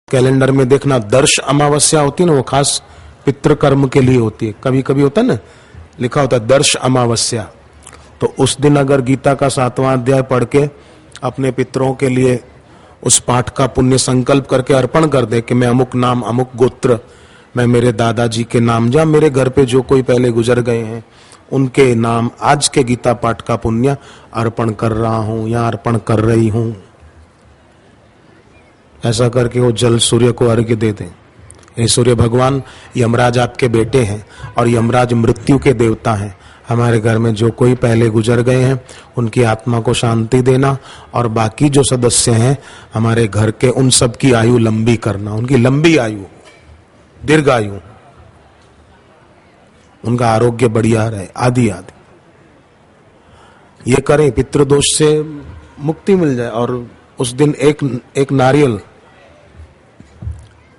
Calendar में देखना दर्श अमावस्या होती है ना, वो खास पितृकर्म के लिए होती है। कभी कभी होता है ना, लिखा होता है दर्श अमावस्या। तो उस दिन अगर गीता का 7वां अध्याय पढ़ के अपने पितरों के लिए उस पाठ का पुण्य संकल्प करके अर्पण कर दे कि मैं अमुक नाम अमुक गोत्र, मैं मेरे दादाजी के नाम या मेरे घर पे जो कोई पहले गुजर गए हैं उनके नाम आज के गीता पाठ का पुण्य अर्पण कर रहा हूं या अर्पण कर रही हूं, ऐसा करके वो जल सूर्य को अर्घ्य दे दें। ये सूर्य भगवान यमराज आपके बेटे हैं और यमराज मृत्यु के देवता हैं। हमारे घर में जो कोई पहले गुजर गए हैं उनकी आत्मा को शांति देना और बाकी जो सदस्य हैं हमारे घर के उन सब की आयु लंबी करना, उनकी लंबी आयु, दीर्घ आयु, उनका आरोग्य बढ़िया रहे, आदि आदि ये करें, पितृदोष से मुक्ति मिल जाए। और उस दिन एक नारियल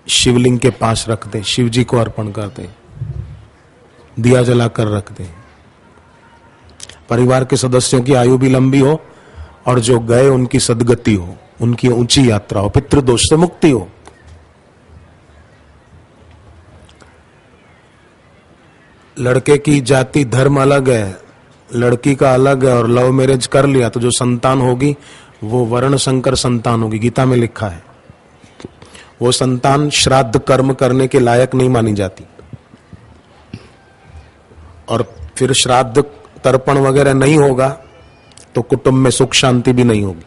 शिवलिंग के पास रख दे, शिव जी को अर्पण कर दे, दिया जलाकर रख दे। परिवार के सदस्यों की आयु भी लंबी हो और जो गए उनकी सदगति हो, उनकी ऊंची यात्रा हो, पितृदोष से मुक्ति हो। लड़के की जाति धर्म अलग है, लड़की का अलग है, और लव मैरिज कर लिया तो जो संतान होगी वो वर्ण संकर संतान होगी। गीता में लिखा है वो संतान श्राद्ध कर्म करने के लायक नहीं मानी जाती, और फिर श्राद्ध तर्पण वगैरह नहीं होगा तो कुटुंब में सुख शांति भी नहीं होगी।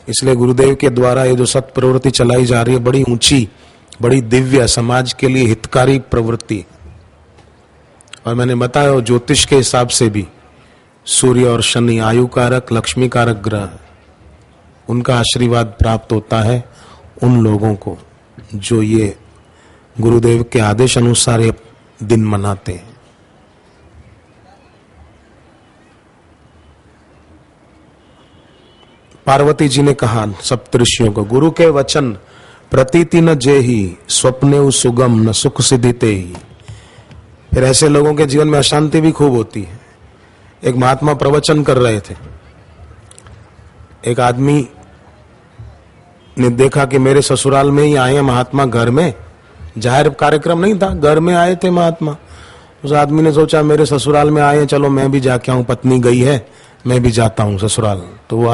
इसलिए गुरुदेव के द्वारा ये जो सत प्रवृत्ति चलाई जा रही है बड़ी ऊंची, बड़ी दिव्य, समाज के लिए हितकारी प्रवृत्ति। और मैंने बताया ज्योतिष के हिसाब से भी सूर्य और शनि आयु कारक, लक्ष्मी कारक ग्रह, उनका आशीर्वाद प्राप्त होता है उन लोगों को जो ये गुरुदेव के आदेश अनुसार ये दिन मनाते हैं। पार्वती जी ने कहा सप्तऋषियों को, गुरु के वचन प्रतीति न जेहि, स्वप्ने सुगम न सुख सिद्धिते ही। फिर ऐसे लोगों के जीवन में अशांति भी खूब होती है। एक महात्मा प्रवचन कर रहे थे, एक आदमी ने देखा कि मेरे ससुराल में ही आए हैं महात्मा, घर में जाहिर कार्यक्रम नहीं था, घर में आए थे महात्मा। उस आदमी ने सोचा मेरे ससुराल में आए हैं, चलो मैं भी जाके आऊं, पत्नी गई है मैं भी जाता हूं ससुराल। तो वो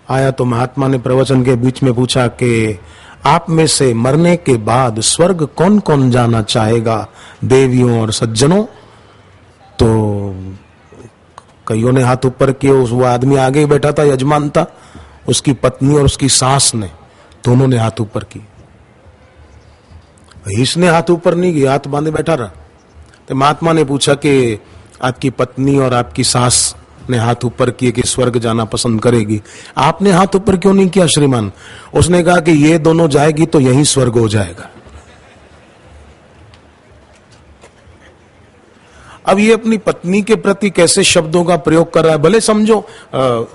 आया तो महात्मा ने प्रवचन के बीच में पूछा कि आप में से मरने के बाद स्वर्ग कौन कौन जाना चाहेगा, देवियों और सज्जनों? तो कईयों ने हाथ ऊपर किए। वो आदमी आगे ही बैठा था, यजमान था, उसकी पत्नी और उसकी सास ने, दोनों ने हाथ ऊपर की। इसने हाथ ऊपर नहीं किया, हाथ बांधे बैठा रहा। तो महात्मा ने पूछा कि आपकी पत्नी और आपकी सास ने हाथ ऊपर किए कि स्वर्ग जाना पसंद करेगी, आपने हाथ ऊपर क्यों नहीं किया श्रीमान? उसने कहा कि ये दोनों जाएगी तो यही स्वर्ग हो जाएगा। अब ये अपनी पत्नी के प्रति कैसे शब्दों का प्रयोग कर रहा है, भले समझो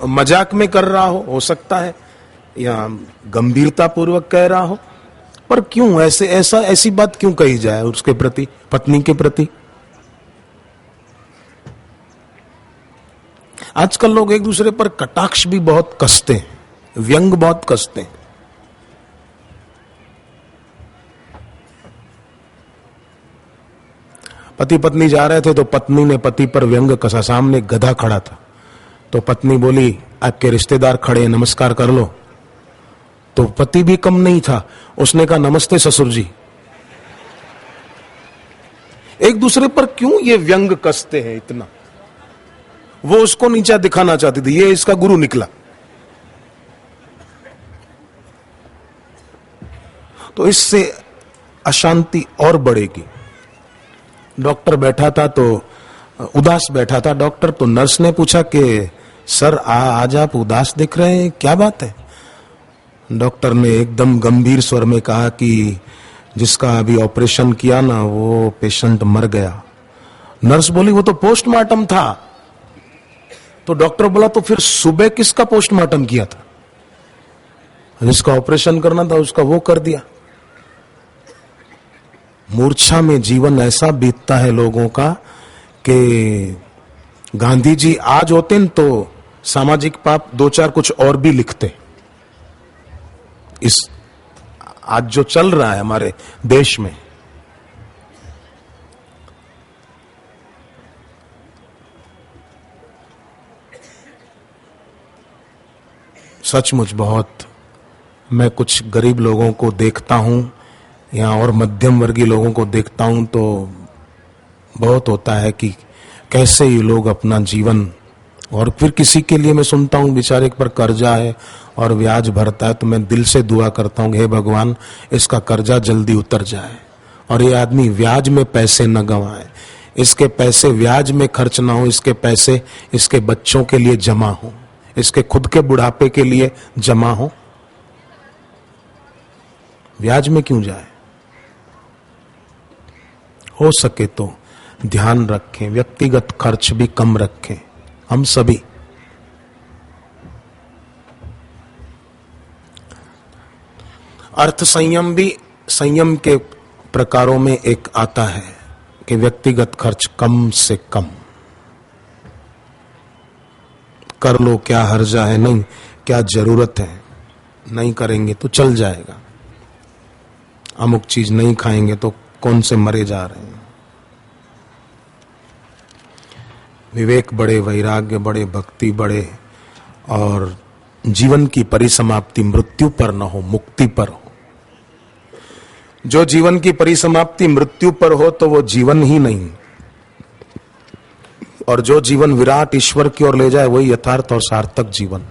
मजाक में कर रहा हो सकता है, या गंभीरता पूर्वक कह रहा हो, पर क्यों ऐसी बात क्यों कही जाए उसके प्रति, पत्नी के प्रति? आजकल लोग एक दूसरे पर कटाक्ष भी बहुत कसते हैं, व्यंग बहुत कसते हैं। पति पत्नी जा रहे थे तो पत्नी ने पति पर व्यंग कसा। सामने गधा खड़ा था तो पत्नी बोली आपके रिश्तेदार खड़े हैं, नमस्कार कर लो। तो पति भी कम नहीं था, उसने कहा नमस्ते ससुर जी। एक दूसरे पर क्यों ये व्यंग कसते हैं इतना? वो उसको नीचा दिखाना चाहती थी, ये इसका गुरु निकला। तो इससे अशांति और बढ़ेगी। डॉक्टर बैठा था तो उदास बैठा था डॉक्टर, तो नर्स ने पूछा कि सर आज आप उदास दिख रहे हैं, क्या बात है? डॉक्टर ने एकदम गंभीर स्वर में कहा कि जिसका अभी ऑपरेशन किया ना वो पेशेंट मर गया। नर्स बोली वो तो पोस्टमार्टम था। तो डॉक्टर बोला तो फिर सुबह किसका पोस्टमार्टम किया था? जिसका ऑपरेशन करना था उसका वो कर दिया। मूर्छा में जीवन ऐसा बीतता है लोगों का कि गांधी जी आज होते न तो सामाजिक पाप दो चार कुछ और भी लिखते, इस आज जो चल रहा है हमारे देश में, सचमुच बहुत, मैं कुछ गरीब लोगों को देखता हूं या और मध्यम वर्गीय लोगों को देखता हूं तो बहुत होता है कि कैसे ये लोग अपना जीवन, और फिर किसी के लिए मैं सुनता हूं बेचारे पर कर्जा है और ब्याज भरता है, तो मैं दिल से दुआ करता हूं हे भगवान इसका कर्जा जल्दी उतर जाए और ये आदमी ब्याज में पैसे न गंवाए, इसके पैसे ब्याज में खर्च ना हो, इसके पैसे इसके बच्चों के लिए जमा हो, इसके खुद के बुढ़ापे के लिए जमा ब्याज में क्यों जाए। हो सके तो ध्यान रखें, व्यक्तिगत खर्च भी कम रखें हम सभी। अर्थ संयम भी संयम के प्रकारों में एक आता है कि व्यक्तिगत खर्च कम से कम कर लो, क्या हर्जा है, नहीं क्या जरूरत है, नहीं करेंगे तो चल जाएगा, अमुक चीज नहीं खाएंगे तो कौन से मरे जा रहे हैं। विवेक बढ़े, वैराग्य बढ़े, भक्ति बढ़े और जीवन की परिसमाप्ति मृत्यु पर न हो, मुक्ति पर हो। जो जीवन की परिसमाप्ति मृत्यु पर हो तो वो जीवन ही नहीं, और जो जीवन विराट ईश्वर की ओर ले जाए वही यथार्थ और सार्थक जीवन।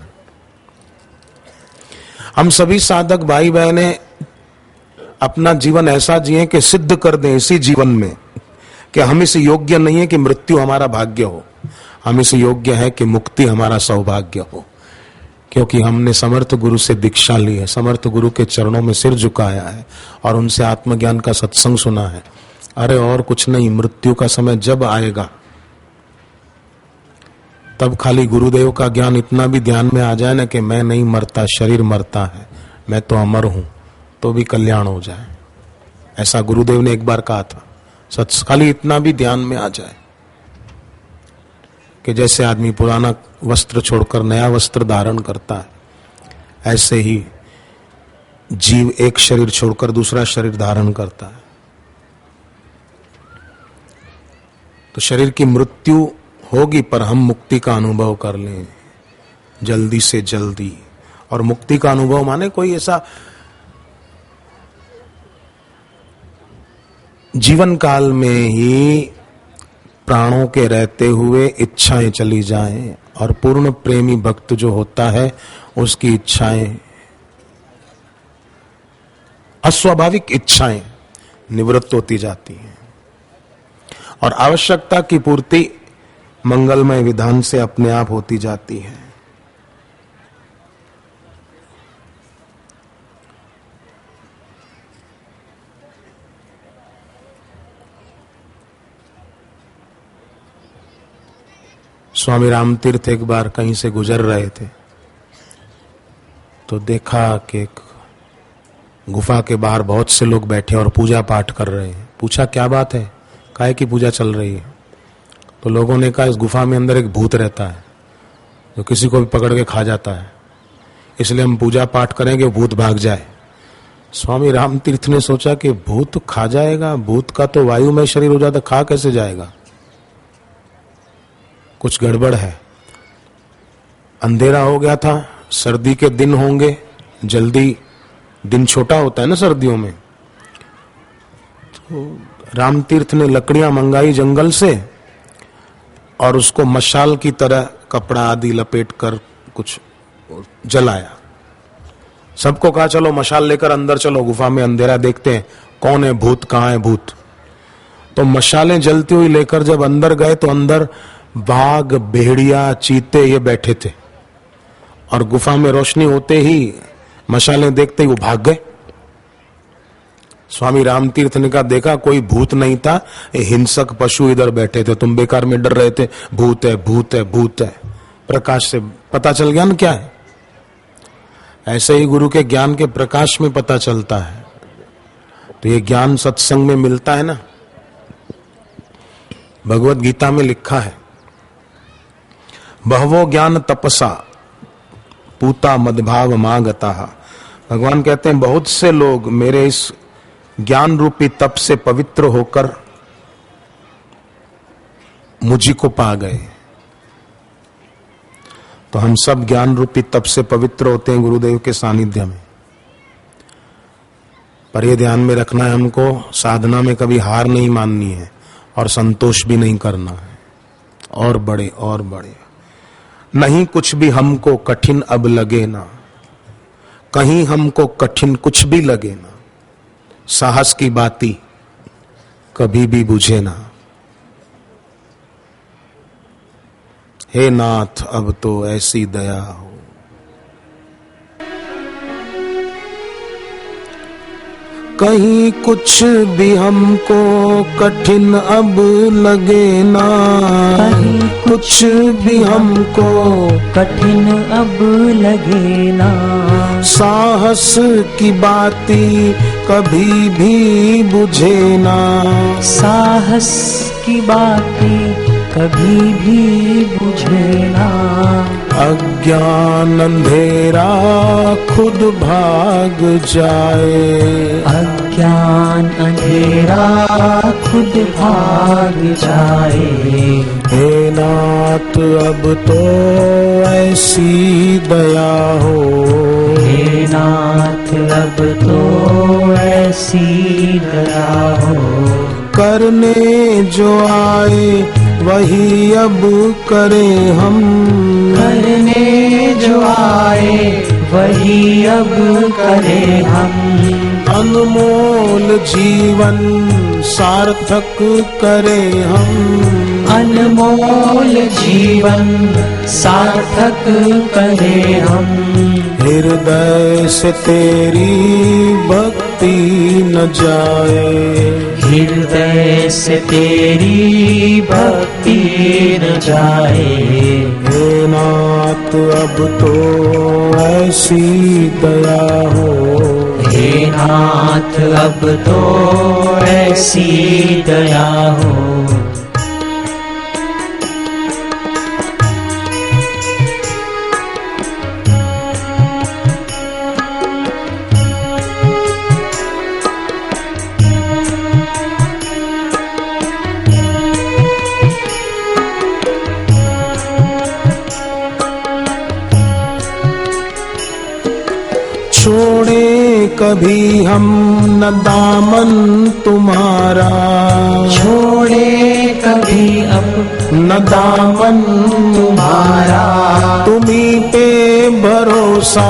हम सभी साधक भाई बहनें अपना जीवन ऐसा जिए कि सिद्ध कर दें इसी जीवन में कि हम इस योग्य नहीं है कि मृत्यु हमारा भाग्य हो, हम इस योग्य है कि मुक्ति हमारा सौभाग्य हो, क्योंकि हमने समर्थ गुरु से दीक्षा ली है, समर्थ गुरु के चरणों में सिर झुकाया है और उनसे आत्मज्ञान का सत्संग सुना है। अरे और कुछ नहीं, मृत्यु का समय जब आएगा तब खाली गुरुदेव का ज्ञान इतना भी ध्यान में आ जाए ना कि मैं नहीं मरता, शरीर मरता है, मैं तो अमर हूं, तो भी कल्याण हो जाए। ऐसा गुरुदेव ने एक बार कहा था। खाली इतना भी ध्यान में आ जाए कि जैसे आदमी पुराना वस्त्र छोड़कर नया वस्त्र धारण करता है, ऐसे ही जीव एक शरीर छोड़कर दूसरा शरीर धारण करता है। तो शरीर की मृत्यु होगी पर हम मुक्ति का अनुभव कर लें जल्दी से जल्दी। और मुक्ति का अनुभव माने कोई ऐसा जीवन काल में ही प्राणों के रहते हुए इच्छाएं चली जाएं, और पूर्ण प्रेमी भक्त जो होता है उसकी इच्छाएं, अस्वाभाविक इच्छाएं निवृत्त होती जाती हैं और आवश्यकता की पूर्ति मंगलमय विधान से अपने आप होती जाती है। स्वामी रामतीर्थ एक बार कहीं से गुजर रहे थे तो देखा कि एक गुफा के बाहर बहुत से लोग बैठे और पूजा पाठ कर रहे हैं। पूछा क्या बात है, काहे की पूजा चल रही है? तो लोगों ने कहा इस गुफा में अंदर एक भूत रहता है जो किसी को भी पकड़ के खा जाता है, इसलिए हम पूजा पाठ करेंगे भूत भाग जाए। स्वामी रामतीर्थ ने सोचा कि भूत खा जाएगा, भूत का तो वायु में शरीर हो जाता, खा कैसे जाएगा, कुछ गड़बड़ है। अंधेरा हो गया था, सर्दी के दिन होंगे, जल्दी दिन छोटा होता है ना सर्दियों में। तो रामतीर्थ ने लकड़ियां मंगाई जंगल से और उसको मशाल की तरह कपड़ा आदि लपेट कर कुछ जलाया। सबको कहा चलो मशाल लेकर अंदर चलो, गुफा में अंधेरा, देखते हैं कौन है भूत, कहाँ है भूत। तो मशालें जलती हुई लेकर जब अंदर गए तो अंदर बाघ, भेड़िया, चीते ये बैठे थे और गुफा में रोशनी होते ही मशालें देखते ही वो भाग गए। स्वामी रामतीर्थ ने कहा देखा कोई भूत नहीं था, ये हिंसक पशु इधर बैठे थे, तुम बेकार में डर रहे थे, भूत है भूत है भूत है। प्रकाश से पता चल गया ना क्या है। ऐसे ही गुरु के ज्ञान के प्रकाश में पता चलता है। तो ये ज्ञान सत्संग में मिलता है ना। भगवत गीता में लिखा है बहवो ज्ञान तपसा पूता मदभाव मागता भगवान कहते हैं बहुत से लोग मेरे इस ज्ञान रूपी तप से पवित्र होकर मुझी को पा गए। तो हम सब ज्ञान रूपी तप से पवित्र होते हैं गुरुदेव के सानिध्य में। पर यह ध्यान में रखना है, हमको साधना में कभी हार नहीं माननी है और संतोष भी नहीं करना है। और बड़े नहीं कुछ भी हमको कठिन अब लगे ना, कहीं हमको कठिन कुछ भी लगे ना, साहस की बाती कभी भी बुझे ना। हे नाथ अब तो ऐसी दया हो। कहीं कुछ भी हमको कठिन अब लगे ना, कहीं कुछ भी हमको कठिन अब लगे ना, साहस की बाती कभी भी बुझे ना, साहस की बातें कभी भी बुझे ना। अज्ञान अंधेरा खुद भाग जाए, अज्ञान अंधेरा खुद भाग जाए। हे नाथ अब तो ऐसी दया हो, हे नाथ अब तो ऐसी दया हो। करने जो आए वही अब करें हम, करने जो आए वही अब करें हम। अनमोल जीवन सार्थक करें हम, अनमोल जीवन सार्थक करें हम। हृदय से तेरी भक्ति न जाए, हृदय से तेरी भक्ति न जाए। हे नाथ अब तो ऐसी दया हो, हे नाथ अब तो ऐसी दया हो। छोड़े कभी हम न दामन तुम्हारा, छोड़े कभी अब न दामन तुम्हारा। तुम्ही पे भरोसा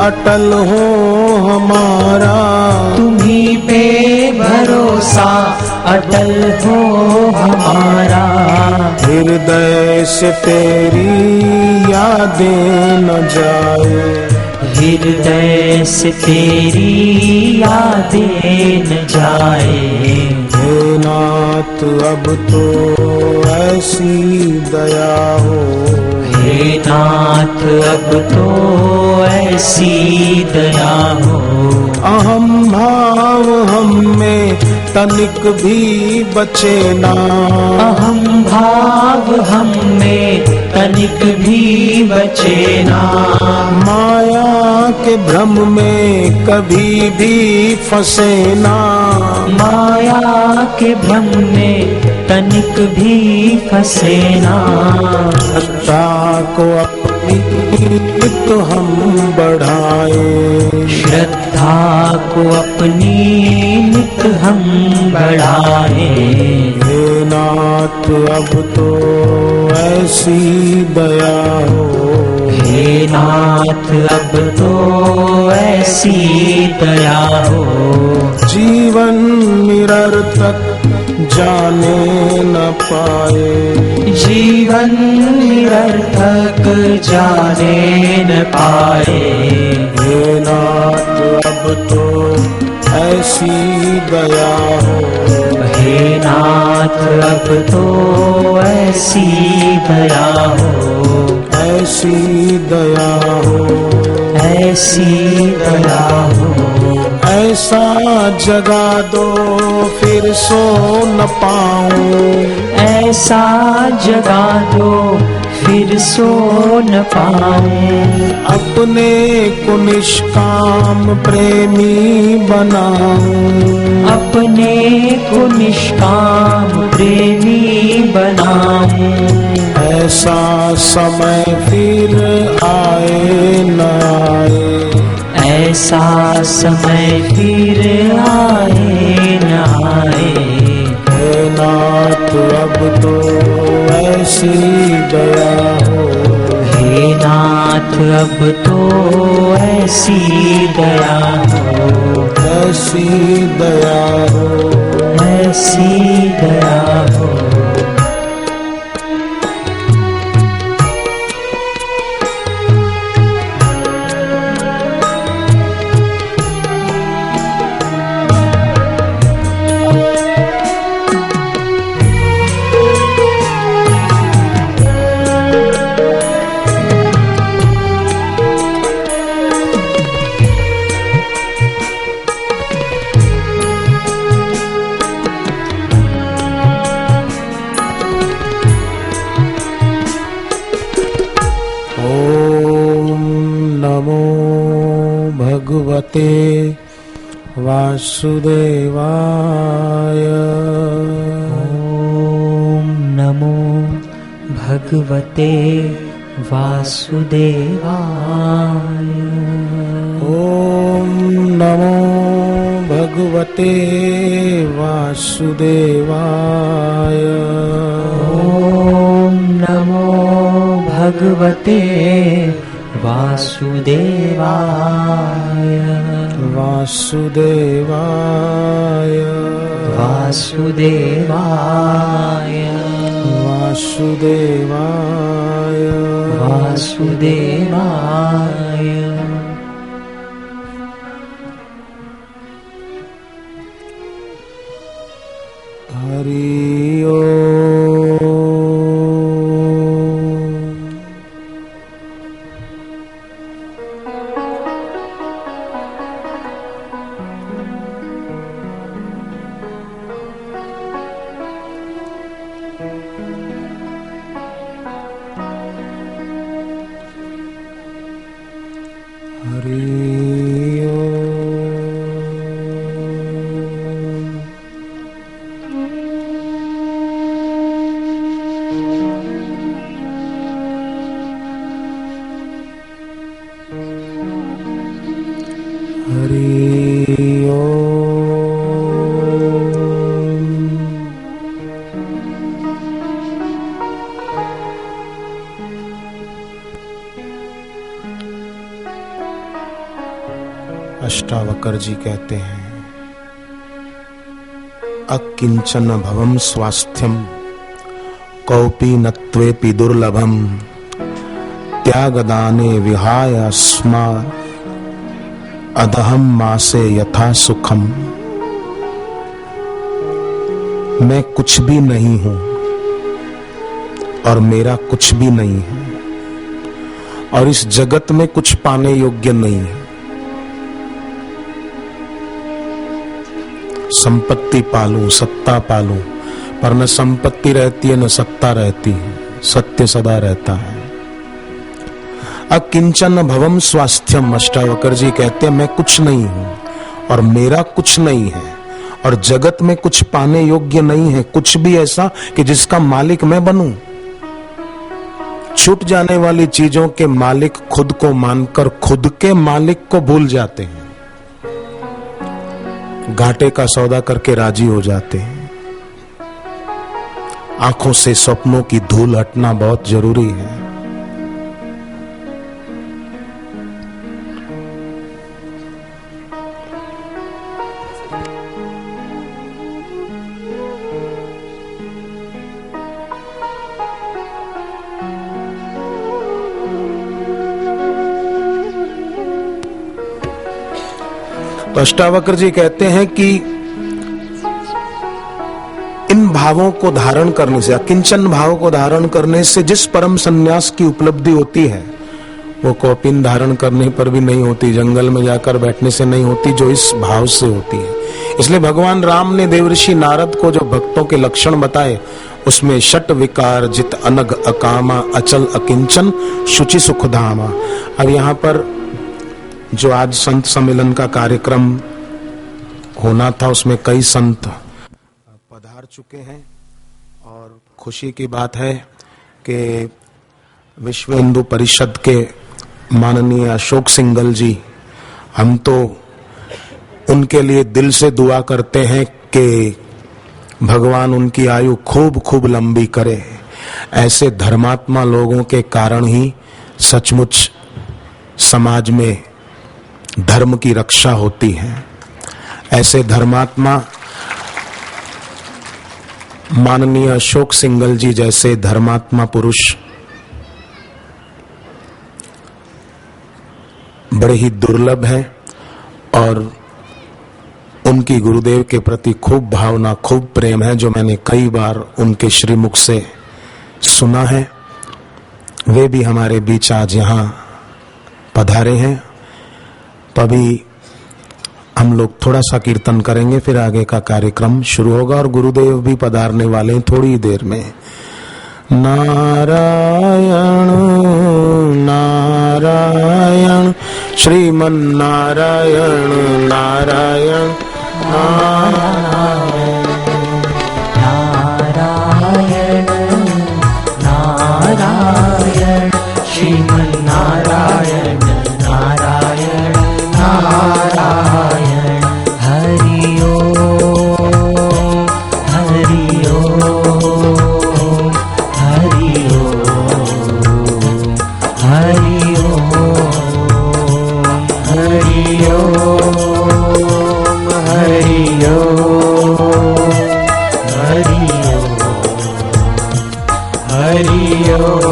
अटल हो हमारा, तुम्ही पे भरोसा अटल हो हमारा। हृदय से तेरी यादें न जाए, हृदय से तेरी यादें न जाए। हे नाथ अब तो ऐसी दया हो, हे नाथ अब तो ऐसी दया हो। अहम भाव हम में तनिक भी बचे ना, अहम भाव हम में तनिक भी बचे ना। माया के भ्रम में कभी भी फंसे ना, माया के भ्रम में तनिक भी फंसे ना। श्रद्धा को अपनी तो हम बढ़ाए, श्रद्धा को अपनी नित हम बढ़ाए। हे नाथ अब तो ऐसी दया हो, हे नाथ अब तो ऐसी दया हो। जीवन निरर्थक जाने न पाए, जीवन निरर्थक जाने न पाए। हे नाथ अब तो ऐसी दया हो, हे नाथ अब तो ऐसी दया हो। ऐसी दया हो, ऐसी दया हो। ऐसा जगा दो फिर सो न पाऊं, ऐसा जगा दो फिर सो न पाऊं। अपने को निष्काम प्रेमी बनाऊं। अपने को निष्काम प्रेमी बनाऊं। ऐसा समय फिर आए न आए। ऐसा समय फिर आए न आए। हे नाथ अब तो ऐसी दया हो। हे नाथ अब तो ऐसी दया हो। ऐसी दया हो। ऐसी दया हो। भगवते वासुदेवाय। ओम नमो भगवते वासुदेवाय। ओम नमो भगवते वासुदेवाय। ओम नमो भगवते वासुदेवाय। वासुदेवाय। वासुदेवाय। वासुदेवाय। वासुदेवाय। हरि ओम। हरि ओम। हरि ओम। अष्टावक्र जी कहते हैं, अकिंचन भवम स्वास्थ्यम कौपी नत्वेपि दुर्लभम त्यागदाने विहाय अस्मा अदहम मासे यथा सुखम। मैं कुछ भी नहीं हूं और मेरा कुछ भी नहीं है और इस जगत में कुछ पाने योग्य नहीं है। संपत्ति पालूं, सत्ता पालूं, पर न संपत्ति रहती है न सत्ता रहती है, सत्य सदा रहता है। अकिंचन भवम स्वास्थ्यम, अष्टावक्र जी कहते हैं मैं कुछ नहीं हूं और मेरा कुछ नहीं है और जगत में कुछ पाने योग्य नहीं है, कुछ भी ऐसा कि जिसका मालिक मैं बनूं। छूट जाने वाली चीजों के मालिक खुद को मानकर खुद के मालिक को भूल जाते हैं, घाटे का सौदा करके राजी हो जाते हैं। आंखों से स्वप्नों की धूल हटना बहुत जरूरी है। तो अष्टावक्र जी कहते हैं कि इन भावों को धारण करने से, अकिंचन भाव को धारण करने से जिस परम संन्यास की उपलब्धि होती है वो कौपीन धारण करने पर भी नहीं होती, जंगल में जाकर बैठने से नहीं होती, जो इस भाव से होती है। इसलिए भगवान राम ने देवर्षि नारद को जो भक्तों के लक्षण बताए, उसमें षट विकार जित अनग अकामा अचल अकिंचन शुचि सुखधामा। अब यहाँ पर जो आज संत सम्मेलन का कार्यक्रम होना था, उसमें कई संत पधार चुके हैं और खुशी की बात है कि विश्व हिंदू परिषद के माननीय अशोक सिंघल जी, हम तो उनके लिए दिल से दुआ करते हैं कि भगवान उनकी आयु खूब खूब लंबी करे। ऐसे धर्मात्मा लोगों के कारण ही सचमुच समाज में धर्म की रक्षा होती है। ऐसे धर्मात्मा माननीय अशोक सिंघल जी जैसे धर्मात्मा पुरुष बड़े ही दुर्लभ हैं और उनकी गुरुदेव के प्रति खूब भावना, खूब प्रेम है, जो मैंने कई बार उनके श्रीमुख से सुना है। वे भी हमारे बीच आज यहाँ पधारे हैं। तो अभी हम लोग थोड़ा सा कीर्तन करेंगे, फिर आगे का कार्यक्रम शुरू होगा और गुरुदेव भी पधारने वाले हैं थोड़ी देर में। नारायण नारायण श्रीमन नारायण नारायण नारायण नारायण श्रीमन नारायण नारायण नारायण। हरि ओम हरि ओम हरि ओम हरि ओम हरि ओम हरि ओम हरि ओम हरि ओम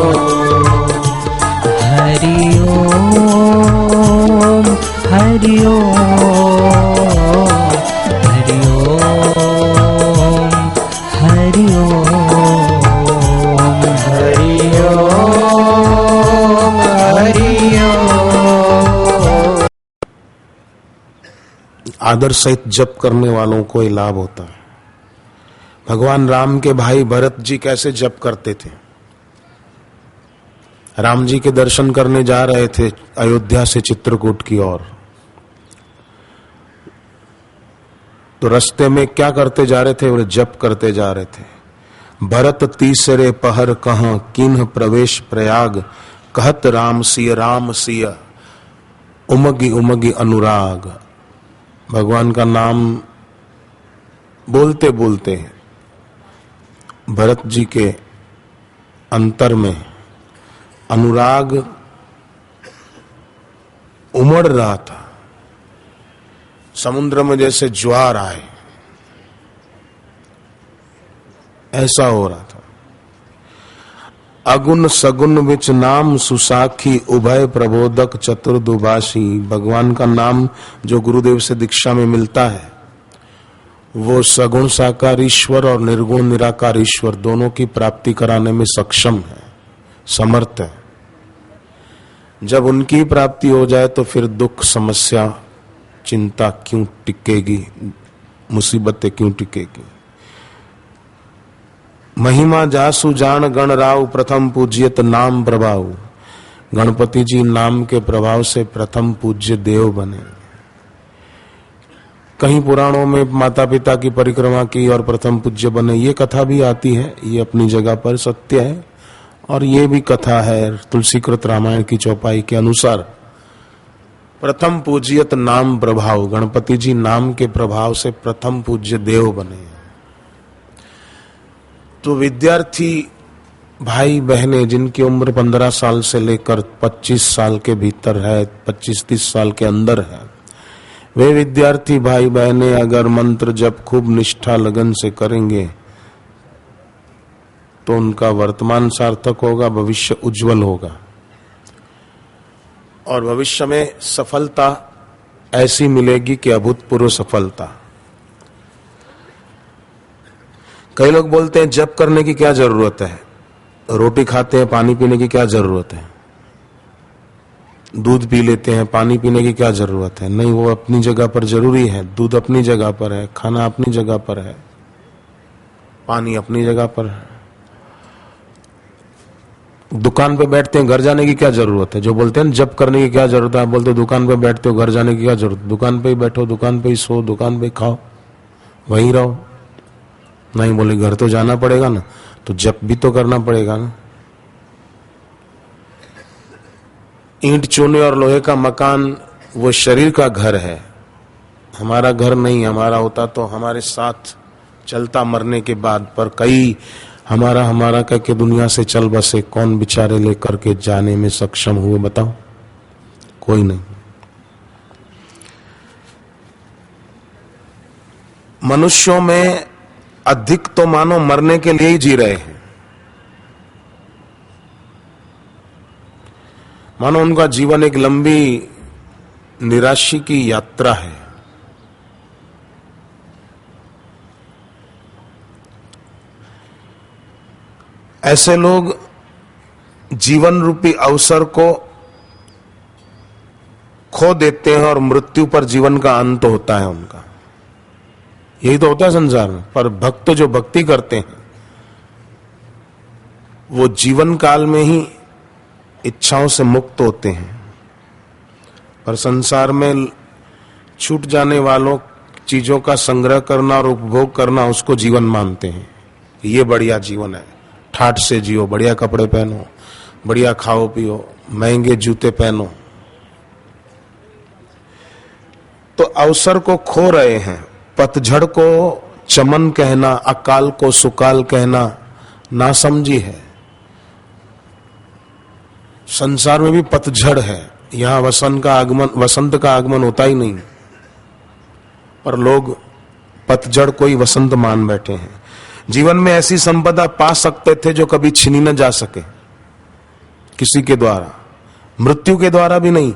हरि ओम हरि ओम हरि ओम हरि ओम हरि ओम। आदर सहित जप करने वालों को ही लाभ होता है। भगवान राम के भाई भरत जी कैसे जप करते थे। राम जी के दर्शन करने जा रहे थे अयोध्या से चित्रकूट की ओर, तो रास्ते में क्या करते जा रहे थे, बोले जप करते जा रहे थे। भरत तीसरे पहर कहाँ किन्ह प्रवेश प्रयाग, कहत राम सिय उमगी उमगी अनुराग। भगवान का नाम बोलते बोलते भरत जी के अंतर में अनुराग उमड़ रहा था, समुद्र में जैसे ज्वार आए ऐसा हो रहा था। अगुन सगुन विच नाम सुसाखी उभय प्रबोधक चतुर्दुभाषी। भगवान का नाम जो गुरुदेव से दीक्षा में मिलता है, वो सगुण साकार ईश्वर और निर्गुण निराकार ईश्वर दोनों की प्राप्ति कराने में सक्षम है, समर्थ है। जब उनकी प्राप्ति हो जाए तो फिर दुख समस्या चिंता क्यों टिकेगी, मुसीबतें क्यों टिकेगी। महिमा जासु जान गण राव प्रथम पूज्यत नाम प्रभाव। गणपति जी नाम के प्रभाव से प्रथम पूज्य देव बने। कहीं पुराणों में माता पिता की परिक्रमा की और प्रथम पूज्य बने, ये कथा भी आती है, ये अपनी जगह पर सत्य है। और ये भी कथा है तुलसीकृत रामायण की चौपाई के अनुसार। प्रथम पूज्यत नाम प्रभाव, गणपति जी नाम के प्रभाव से प्रथम पूज्य देव बने। तो विद्यार्थी भाई बहनें जिनकी उम्र 15 साल से लेकर 25 साल के भीतर है, 25-30 साल के अंदर है, वे विद्यार्थी भाई बहनें अगर मंत्र जप खूब निष्ठा लगन से करेंगे तो उनका वर्तमान सार्थक होगा, भविष्य उज्जवल होगा। और भविष्य में सफलता ऐसी मिलेगी कि अभूतपूर्व सफलता। कई लोग बोलते हैं जप करने की क्या जरूरत है, रोटी खाते हैं पानी पीने की क्या जरूरत है। दूध पी लेते हैं, पानी पीने की क्या जरूरत है? नहीं, वो अपनी जगह पर जरूरी है। दूध अपनी जगह पर है, खाना अपनी जगह पर है, पानी अपनी जगह पर है। दुकान पे बैठते हैं, घर जाने की क्या जरूरत है? जो बोलते हैं जब करने की क्या जरूरत है, आप बोलते हो दुकान पे बैठते हो, घर जाने की क्या जरूरत? दुकान पे ही बैठो, दुकान पे ही सो, दुकान पे ही खाओ, वहीं रहो। नहीं, बोले घर तो जाना पड़ेगा ना, तो जब भी तो करना पड़ेगा ना। ईंट चूने और लोहे का मकान वो शरीर का घर है, हमारा घर नहीं। हमारा होता तो हमारे साथ चलता मरने के बाद, पर कई हमारा हमारा कह के दुनिया से चल बसे। कौन बेचारे लेकर के जाने में सक्षम हुए बताओ? कोई नहीं। मनुष्यों में अधिक तो मानो मरने के लिए ही जी रहे हैं। मानो उनका जीवन एक लंबी निराशा की यात्रा है। ऐसे लोग जीवन रूपी अवसर को खो देते हैं और मृत्यु पर जीवन का अंत होता है उनका। यही तो होता है संसार में। पर भक्त जो भक्ति करते हैं वो जीवन काल में ही इच्छाओं से मुक्त होते हैं, पर संसार में छूट जाने वालों चीजों का संग्रह करना और उपभोग करना उसको जीवन मानते हैं। ये बढ़िया जीवन है, ठाठ से जियो, बढ़िया कपड़े पहनो, बढ़िया खाओ पियो, महंगे जूते पहनो। तो अवसर को खो रहे हैं। पतझड़ को चमन कहना, अकाल को सुकाल कहना नासमझी है। संसार में भी पतझड़ है, यहां वसंत का आगमन होता ही नहीं, पर लोग पतझड़ को ही वसंत मान बैठे हैं। जीवन में ऐसी संपदा पा सकते थे जो कभी छीनी न जा सके किसी के द्वारा, मृत्यु के द्वारा भी नहीं।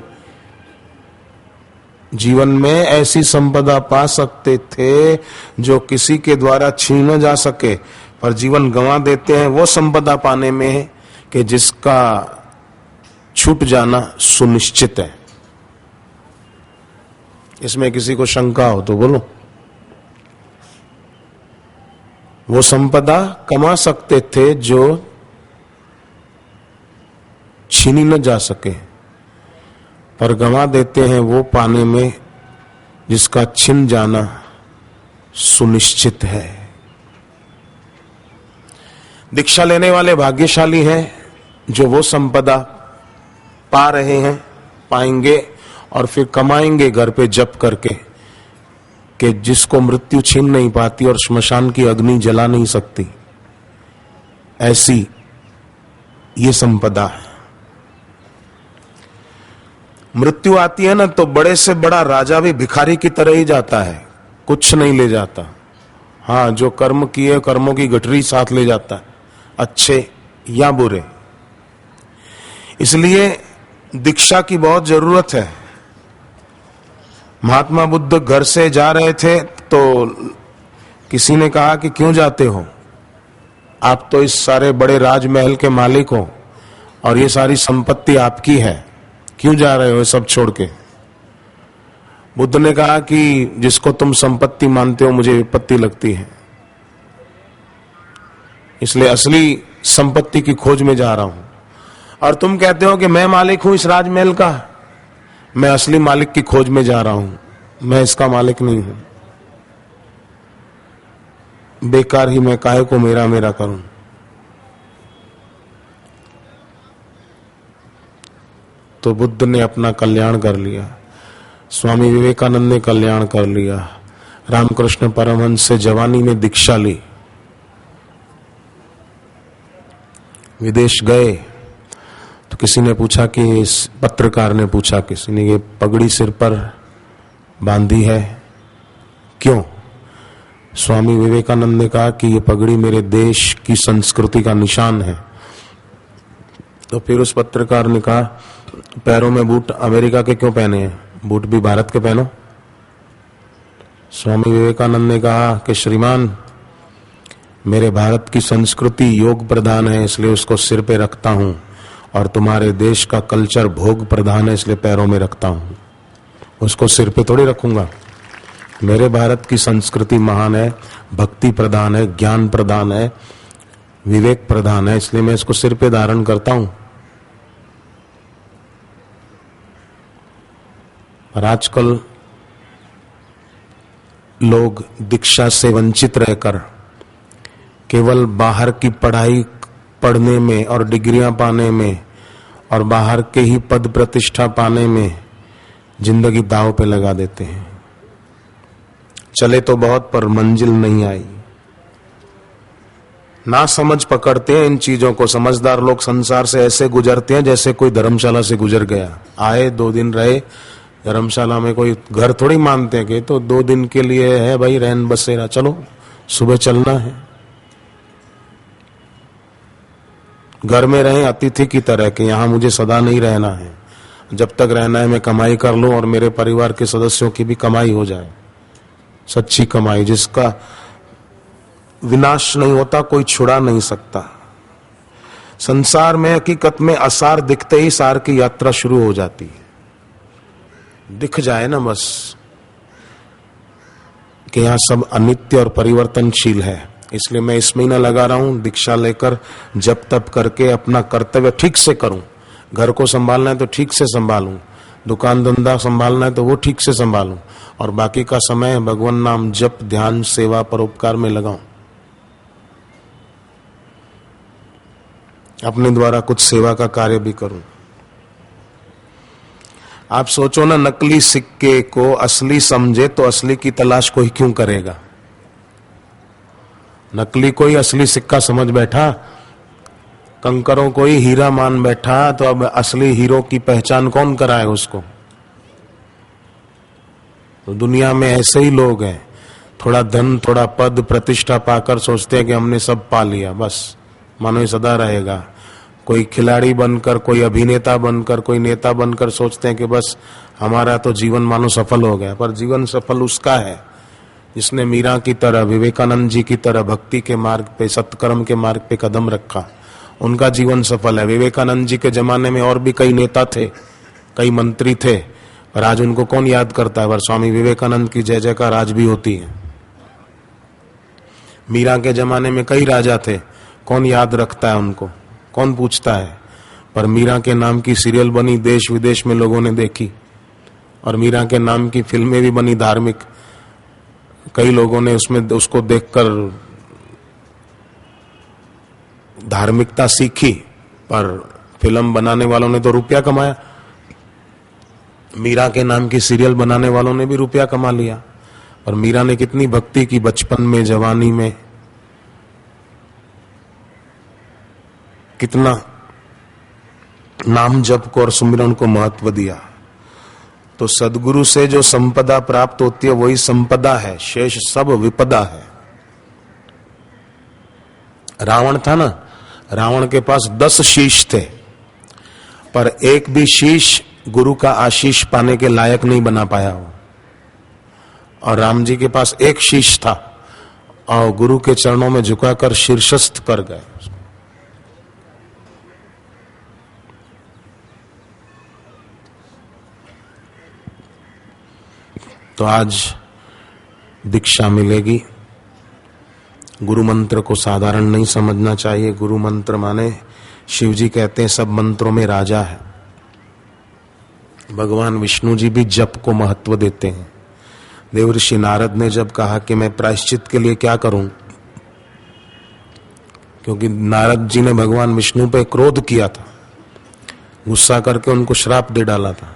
जीवन में ऐसी संपदा पा सकते थे जो किसी के द्वारा छीन न जा सके, पर जीवन गंवा देते हैं वो संपदा पाने में कि जिसका छूट जाना सुनिश्चित है। इसमें किसी को शंका हो तो बोलो। वो संपदा कमा सकते थे जो छीनी न जा सके, पर गंवा देते हैं वो पाने में जिसका छिन जाना सुनिश्चित है। दीक्षा लेने वाले भाग्यशाली हैं जो वो संपदा पा रहे हैं, पाएंगे और फिर कमाएंगे घर पे जप करके, कि जिसको मृत्यु छीन नहीं पाती और श्मशान की अग्नि जला नहीं सकती, ऐसी ये संपदा है। मृत्यु आती है ना तो बड़े से बड़ा राजा भी भिखारी की तरह ही जाता है, कुछ नहीं ले जाता। हाँ, जो कर्म किए कर्मों की गठरी साथ ले जाता है, अच्छे या बुरे। इसलिए दीक्षा की बहुत जरूरत है। महात्मा बुद्ध घर से जा रहे थे तो किसी ने कहा कि क्यों जाते हो, आप तो इस सारे बड़े राजमहल के मालिक हो और ये सारी संपत्ति आपकी है, क्यों जा रहे हो सब छोड़ के? बुद्ध ने कहा कि जिसको तुम संपत्ति मानते हो मुझे विपत्ति लगती है, इसलिए असली संपत्ति की खोज में जा रहा हूं। और तुम कहते हो कि मैं मालिक हूं इस राजमहल का, मैं असली मालिक की खोज में जा रहा हूं, मैं इसका मालिक नहीं हूं। बेकार ही मैं काहे को मेरा मेरा करूं। तो बुद्ध ने अपना कल्याण कर लिया, स्वामी विवेकानंद ने कल्याण कर लिया, रामकृष्ण परमहंस से जवानी में दीक्षा ली, विदेश गए तो किसी ने पूछा कि इस पत्रकार ने पूछा, किसी ने, ये पगड़ी सिर पर बांधी है क्यों? स्वामी विवेकानंद ने कहा कि ये पगड़ी मेरे देश की संस्कृति का निशान है। तो फिर उस पत्रकार ने कहा, पैरों में बूट अमेरिका के क्यों पहने हैं, बूट भी भारत के पहनो। स्वामी विवेकानंद ने कहा कि श्रीमान, मेरे भारत की संस्कृति योग प्रधान है, इसलिए उसको सिर पे रखता हूं और तुम्हारे देश का कल्चर भोग प्रधान है, इसलिए पैरों में रखता हूं, उसको सिर पे थोड़ी रखूंगा। मेरे भारत की संस्कृति महान है, भक्ति प्रधान है, ज्ञान प्रधान है, विवेक प्रधान है, इसलिए मैं इसको सिर पे धारण करता हूं। और आजकल लोग दीक्षा से वंचित रहकर केवल बाहर की पढ़ाई पढ़ने में और डिग्रियां पाने में और बाहर के ही पद प्रतिष्ठा पाने में जिंदगी दांव पे लगा देते हैं। चले तो बहुत पर मंजिल नहीं आई। ना समझ पकड़ते हैं इन चीजों को। समझदार लोग संसार से ऐसे गुजरते हैं जैसे कोई धर्मशाला से गुजर गया। आए 2 दिन रहे, धर्मशाला में कोई घर थोड़ी मानते हैं कि तो 2 दिन के लिए है भाई रहन बसेरा, चलो सुबह चलना है। घर में रहें अतिथि की तरह कि यहां मुझे सदा नहीं रहना है, जब तक रहना है मैं कमाई कर लूं और मेरे परिवार के सदस्यों की भी कमाई हो जाए, सच्ची कमाई जिसका विनाश नहीं होता, कोई छुड़ा नहीं सकता। संसार में हकीकत में असार दिखते ही सार की यात्रा शुरू हो जाती है। दिख जाए ना बस कि यहां सब अनित्य और परिवर्तनशील है, इसलिए मैं इस महीना लगा रहा हूं दीक्षा लेकर जप तप करके अपना कर्तव्य ठीक से करूं। घर को संभालना है तो ठीक से संभालूं, दुकान धंधा संभालना है तो वो ठीक से संभालूं, और बाकी का समय भगवान नाम जप ध्यान सेवा परोपकार में लगाऊं। अपने द्वारा कुछ सेवा का कार्य भी करूं। आप सोचो ना, नकली सिक्के को असली समझे तो असली की तलाश कोई क्यों करेगा। नकली कोई असली सिक्का समझ बैठा, कंकरों को ही हीरा मान बैठा, तो अब असली हीरो की पहचान कौन कराए उसको। तो दुनिया में ऐसे ही लोग हैं, थोड़ा धन थोड़ा पद प्रतिष्ठा पाकर सोचते हैं कि हमने सब पा लिया, बस मानो ये सदा रहेगा। कोई खिलाड़ी बनकर, कोई अभिनेता बनकर, कोई नेता बनकर सोचते हैं कि बस हमारा तो जीवन मानो सफल हो गया। पर जीवन सफल उसका है जिसने मीरा की तरह, विवेकानंद जी की तरह भक्ति के मार्ग पे, सत्कर्म के मार्ग पे कदम रखा, उनका जीवन सफल है। विवेकानंद जी के जमाने में और भी कई नेता थे, कई मंत्री थे, पर आज उनको कौन याद करता है। पर स्वामी विवेकानंद की जय जयकार आज भी होती है। मीरा के जमाने में कई राजा थे, कौन याद रखता है उनको, कौन पूछता है। पर मीरा के नाम की सीरियल बनी, देश विदेश में लोगों ने देखी, और मीरा के नाम की फिल्में भी बनी धार्मिक, कई लोगों ने उसमें उसको देखकर धार्मिकता सीखी, पर फिल्म बनाने वालों ने तो रुपया कमाया, मीरा के नाम की सीरियल बनाने वालों ने भी रुपया कमा लिया। और मीरा ने कितनी भक्ति की बचपन में, जवानी में, कितना नाम जप को और सुमिरन को महत्व दिया। तो सदगुरु से जो संपदा प्राप्त होती है वही संपदा है, शेष सब विपदा है। रावण था ना, रावण के पास 10 शीश थे, पर एक भी शीश गुरु का आशीष पाने के लायक नहीं बना पाया वो। और राम जी के पास एक शीश था और गुरु के चरणों में झुकाकर शीर्षस्थ कर गए। तो आज दीक्षा मिलेगी। गुरु मंत्र को साधारण नहीं समझना चाहिए। गुरु मंत्र माने, शिव जी कहते हैं सब मंत्रों में राजा है। भगवान विष्णु जी भी जप को महत्व देते हैं। देवऋषि नारद ने जब कहा कि मैं प्रायश्चित के लिए क्या करूं, क्योंकि नारद जी ने भगवान विष्णु पे क्रोध किया था, गुस्सा करके उनको श्राप दे डाला था।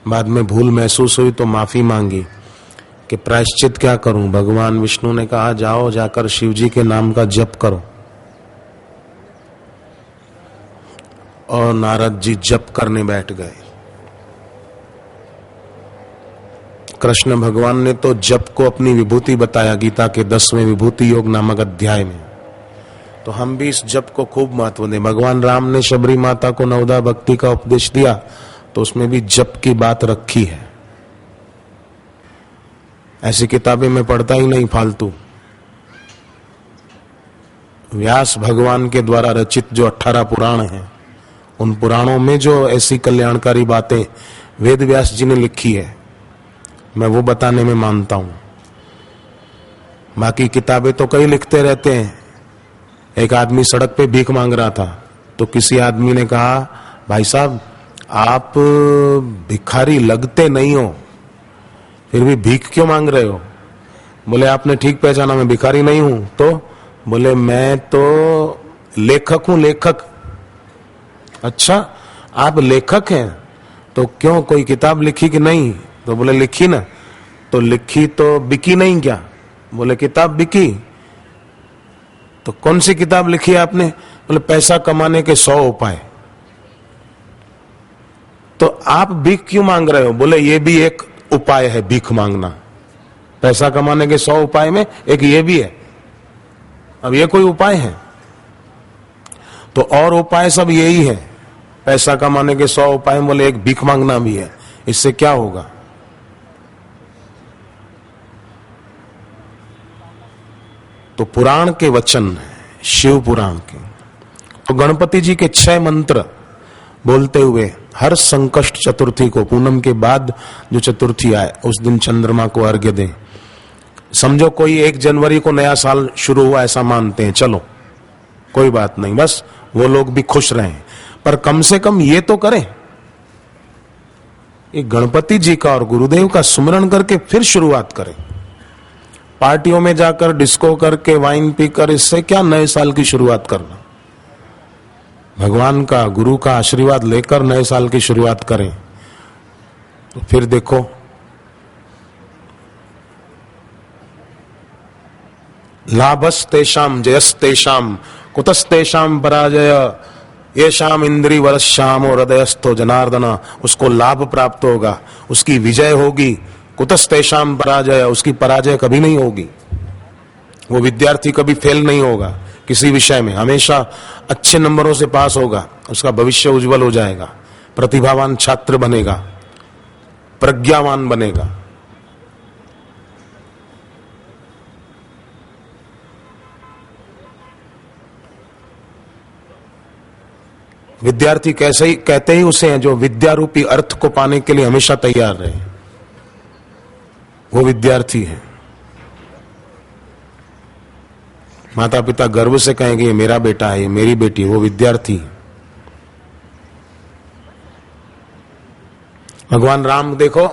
बाद में भूल महसूस हुई तो माफी मांगी कि प्रायश्चित क्या करूं। भगवान विष्णु ने कहा जाओ जाकर शिव जी के नाम का जप करो। और नारद जी जप करने बैठ गए। कृष्ण भगवान ने तो जप को अपनी विभूति बताया गीता के 10वें विभूति योग नामक अध्याय में। तो हम भी इस जप को खूब महत्व दें। भगवान राम ने शबरी माता को नवदा भक्ति का उपदेश दिया तो उसमें भी जप की बात रखी है। ऐसी किताबें मैं पढ़ता ही नहीं फालतू। व्यास भगवान के द्वारा रचित जो 18 पुराण हैं उन पुराणों में जो ऐसी कल्याणकारी बातें वेद व्यास जी ने लिखी है, मैं वो बताने में मानता हूं। बाकी किताबें तो कई लिखते रहते हैं। एक आदमी सड़क पे भीख मांग रहा था, तो किसी आदमी ने कहा, भाई साहब आप भिखारी लगते नहीं हो, फिर भी भीख क्यों मांग रहे हो? बोले आपने ठीक पहचाना, मैं भिखारी नहीं हूं। तो बोले मैं तो लेखक हूं, लेखक। अच्छा आप लेखक हैं, तो क्यों कोई किताब लिखी कि नहीं? तो बोले लिखी ना। तो लिखी तो बिकी नहीं क्या? बोले किताब बिकी। तो कौन सी किताब लिखी आपने? बोले पैसा कमाने के 100 उपाय। तो आप भीख क्यों मांग रहे हो? बोले ये भी एक उपाय है, भीख मांगना। पैसा कमाने के 100 उपाय में एक ये भी है। अब ये कोई उपाय है? तो और उपाय सब यही है। पैसा कमाने के 100 उपाय में बोले एक भीख मांगना भी है। इससे क्या होगा? तो पुराण के वचन, शिव पुराण के, तो गणपति जी के 6 मंत्र बोलते हुए हर संकष्ट चतुर्थी को, पूनम के बाद जो चतुर्थी आए उस दिन चंद्रमा को अर्घ्य दें। समझो कोई 1 जनवरी को नया साल शुरू हुआ ऐसा मानते हैं, चलो कोई बात नहीं, बस वो लोग भी खुश रहें, पर कम से कम ये तो करें। एक गणपति जी का और गुरुदेव का सुमरण करके फिर शुरुआत करें। पार्टियों में जाकर डिस्को करके वाइन पीकर इससे क्या नए साल की शुरुआत करना? भगवान का, गुरु का आशीर्वाद लेकर नए साल की शुरुआत करें। तो फिर देखो लाभस्तेषाम जयस्तेषाम कुतस्तेषाम पराजय येषाम इंद्री वरश्यामो हृदयस्थो जनार्दन। उसको लाभ प्राप्त होगा, उसकी विजय होगी। कुतस्तेषाम पराजय, उसकी पराजय कभी नहीं होगी। वो विद्यार्थी कभी फेल नहीं होगा किसी विषय में, हमेशा अच्छे नंबरों से पास होगा, उसका भविष्य उज्जवल हो जाएगा, प्रतिभावान छात्र बनेगा, प्रज्ञावान बनेगा। विद्यार्थी कैसे ही कहते ही उसे हैं जो विद्या रूपी अर्थ को पाने के लिए हमेशा तैयार रहे, वो विद्यार्थी है। माता पिता गर्व से कहेंगे ये मेरा बेटा है, ये मेरी बेटी है, वो विद्यार्थी है। भगवान राम देखो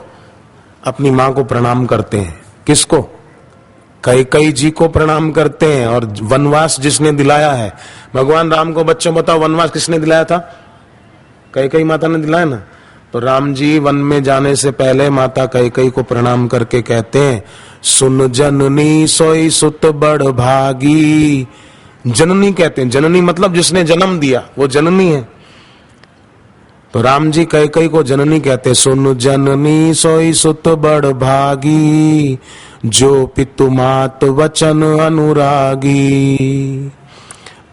अपनी मां को प्रणाम करते हैं। किसको? कैकेयी जी को प्रणाम करते हैं। और वनवास जिसने दिलाया है, भगवान राम को बच्चों बताओ वनवास किसने दिलाया था? कैकेयी माता ने दिलाया ना। तो राम जी वन में जाने से पहले माता कैकेयी को प्रणाम करके कहते हैं, सुन जननी सोई सुत बड़ भागी। जननी कहते हैं, जननी मतलब जिसने जन्म दिया, वो जननी है। तो राम जी कैकेयी को जननी कहते, सुन जननी सोई सुत बड़ भागी, जो पितु मात वचन अनुरागी,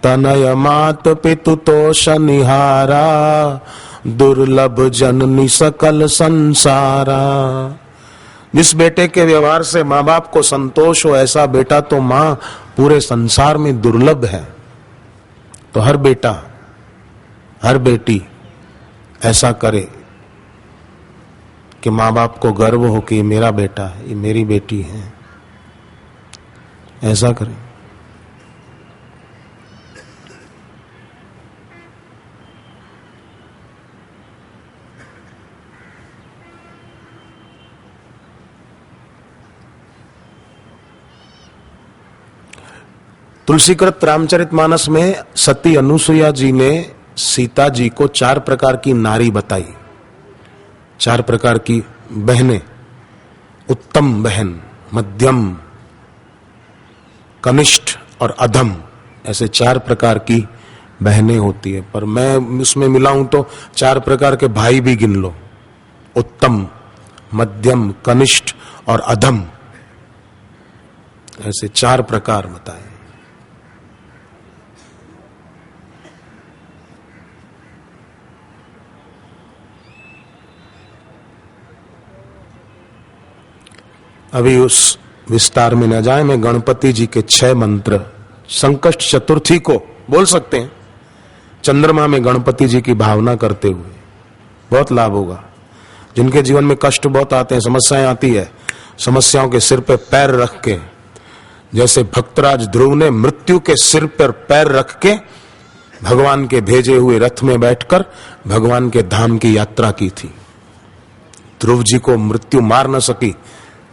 तनय मात पितु तोष निहारा, दुर्लभ जननी सकल संसारा। जिस बेटे के व्यवहार से माँ बाप को संतोष हो, ऐसा बेटा तो माँ पूरे संसार में दुर्लभ है। तो हर बेटा, हर बेटी ऐसा करे कि माँ बाप को गर्व हो कि ये मेरा बेटा है, ये मेरी बेटी है, ऐसा करें। तुलसीकृत रामचरितमानस में सती अनुसुईया जी ने सीता जी को 4 प्रकार की नारी बताई, 4 प्रकार की बहनें। उत्तम बहन, मध्यम, कनिष्ठ और अधम, ऐसे 4 प्रकार की बहनें होती है। पर मैं उसमें मिलाऊं तो 4 प्रकार के भाई भी गिन लो। उत्तम, मध्यम, कनिष्ठ और अधम, ऐसे 4 प्रकार बताए। अभी उस विस्तार में न जाए, मैं गणपति जी के 6 मंत्र संकष्ट चतुर्थी को बोल सकते हैं। चंद्रमा में गणपति जी की भावना करते हुए बहुत लाभ होगा। जिनके जीवन में कष्ट बहुत आते हैं, समस्याएं आती है, समस्याओं के सिर पे पैर रख के, जैसे भक्तराज ध्रुव ने मृत्यु के सिर पर पैर रख के भगवान के भेजे हुए रथ में बैठकर भगवान के धाम की यात्रा की थी। ध्रुव जी को मृत्यु मार न सकी,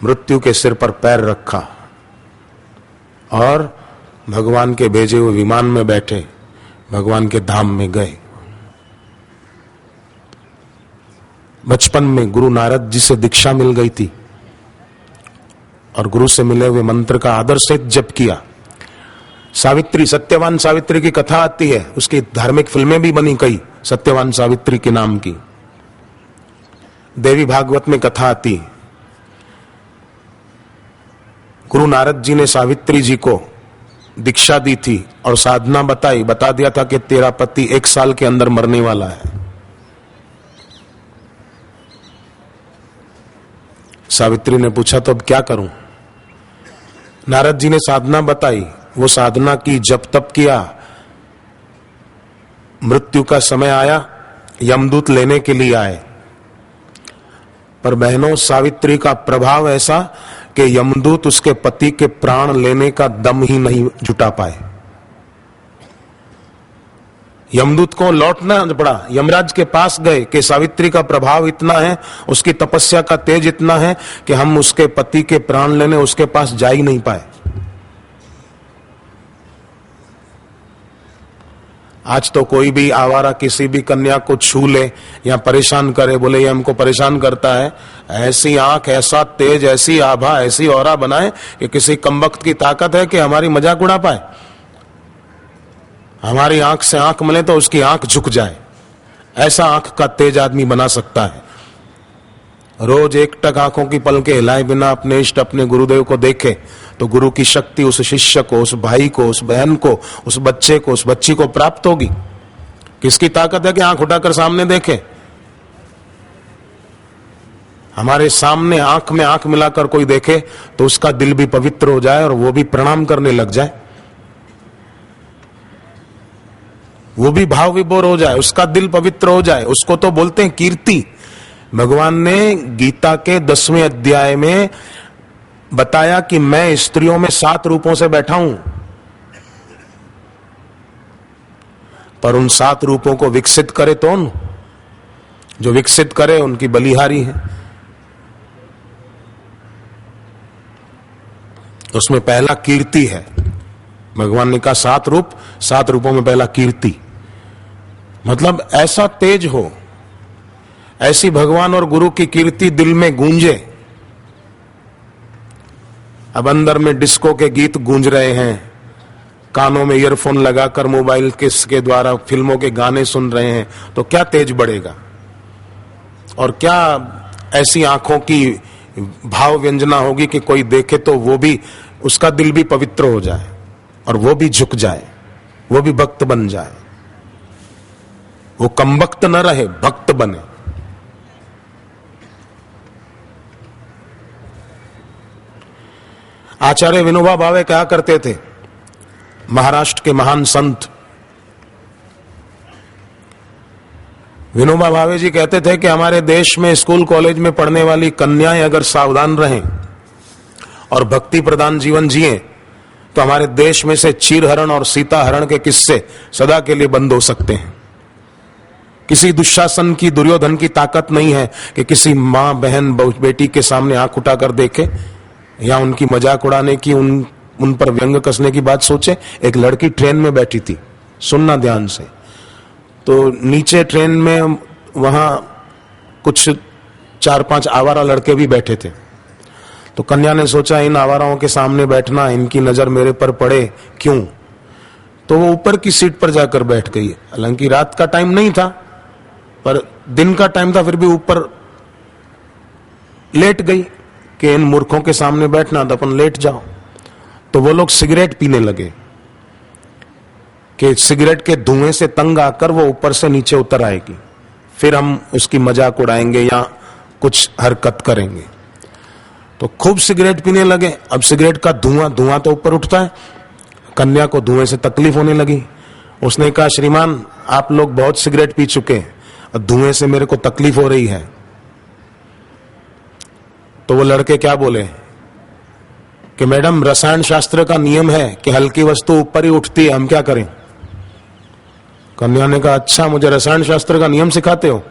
मृत्यु के सिर पर पैर रखा और भगवान के भेजे हुए विमान में बैठे भगवान के धाम में गए। बचपन में गुरु नारद जी से दीक्षा मिल गई थी और गुरु से मिले हुए मंत्र का आदर से जप किया। सावित्री, सत्यवान सावित्री की कथा आती है, उसकी धार्मिक फिल्में भी बनी कई, सत्यवान सावित्री के नाम की। देवी भागवत में कथा आती, गुरु नारद जी ने सावित्री जी को दीक्षा दी थी और साधना बताई, बता दिया था कि तेरा पति 1 साल के अंदर मरने वाला है। सावित्री ने पूछा तो अब क्या करूं? नारद जी ने साधना बताई, वो साधना की, जप तप किया। मृत्यु का समय आया, यमदूत लेने के लिए आए, पर बहनों सावित्री का प्रभाव ऐसा कि यमदूत उसके पति के प्राण लेने का दम ही नहीं जुटा पाए। यमदूत को लौटना पड़ा, यमराज के पास गए कि सावित्री का प्रभाव इतना है, उसकी तपस्या का तेज इतना है कि हम उसके पति के प्राण लेने उसके पास जा ही नहीं पाए। आज तो कोई भी आवारा किसी भी कन्या को छू ले या परेशान करे, बोले ये हमको परेशान करता है, ऐसी आंख, ऐसा तेज, ऐसी आभा, ऐसी औरा बनाए कि किसी कमबख्त की ताकत है कि हमारी मजाक उड़ा पाए। हमारी आंख से आंख मिले तो उसकी आंख झुक जाए, ऐसा आंख का तेज आदमी बना सकता है। रोज एकटक आंखों की पलकें हिलाए बिना अपने इष्ट, अपने गुरुदेव को देखे तो गुरु की शक्ति उस शिष्य को, उस भाई को, उस बहन को, उस बच्चे को, उस बच्ची को प्राप्त होगी। किसकी ताकत है कि आंख उठाकर सामने देखे? हमारे सामने आंख में आंख मिलाकर कोई देखे तो उसका दिल भी पवित्र हो जाए और वो भी प्रणाम करने लग जाए, वो भी भाव विभोर हो जाए, उसका दिल पवित्र हो जाए। उसको तो बोलते हैं कीर्ति। भगवान ने गीता के 10वें अध्याय में बताया कि मैं स्त्रियों में 7 रूपों से बैठा हूं, पर उन 7 रूपों को विकसित करे तो जो विकसित करे उनकी बलिहारी है। उसमें पहला कीर्ति है। भगवान ने कहा 7 रूप, 7 रूपों में पहला कीर्ति, मतलब ऐसा तेज हो, ऐसी भगवान और गुरु की कीर्ति दिल में गूंजे। अब अंदर में डिस्को के गीत गूंज रहे हैं, कानों में ईयरफोन लगाकर मोबाइल के द्वारा फिल्मों के गाने सुन रहे हैं, तो क्या तेज बढ़ेगा? और क्या ऐसी आंखों की भाव व्यंजना होगी कि कोई देखे तो वो भी, उसका दिल भी पवित्र हो जाए और वो भी झुक जाए, वो भी भक्त बन जाए, वो कमबख्त न रहे, भक्त बने। आचार्य विनोबा भावे क्या करते थे? महाराष्ट्र के महान संत विनोबा भावे जी कहते थे कि हमारे देश में स्कूल कॉलेज में पढ़ने वाली कन्याएं अगर सावधान रहें और भक्ति प्रदान जीवन जिए तो हमारे देश में से चीरहरण और सीताहरण के किस्से सदा के लिए बंद हो सकते हैं। किसी दुशासन की, दुर्योधन की ताकत नहीं है कि किसी मां, बहन, बेटी के सामने आंख उठाकर देखे या उनकी मजाक उड़ाने की, उन पर व्यंग कसने की बात सोचे। एक लड़की ट्रेन में बैठी थी, सुनना ध्यान से, तो नीचे ट्रेन में वहां कुछ 4-5 आवारा लड़के भी बैठे थे। तो कन्या ने सोचा इन आवाराओं के सामने बैठना, इनकी नजर मेरे पर पड़े क्यों, तो वो ऊपर की सीट पर जाकर बैठ गई। हालांकि रात का टाइम नहीं था पर दिन का टाइम था, फिर भी ऊपर लेट गई कि इन मूर्खों के सामने बैठना, तो अपन लेट जाओ। तो वो लोग सिगरेट पीने लगे कि सिगरेट के धुएं से तंग आकर वो ऊपर से नीचे उतर आएगी, फिर हम उसकी मजाक उड़ाएंगे या कुछ हरकत करेंगे। तो खूब सिगरेट पीने लगे। अब सिगरेट का धुआं तो ऊपर उठता है, कन्या को धुएं से तकलीफ होने लगी। उसने कहा श्रीमान आप लोग बहुत सिगरेट पी चुके हैं और धुएं से मेरे को तकलीफ हो रही है। तो वो लड़के क्या बोले कि मैडम रसायन शास्त्र का नियम है कि हल्की वस्तु ऊपर ही उठती है, हम क्या करें। कन्या ने कहा अच्छा, मुझे रसायन शास्त्र का नियम सिखाते हो।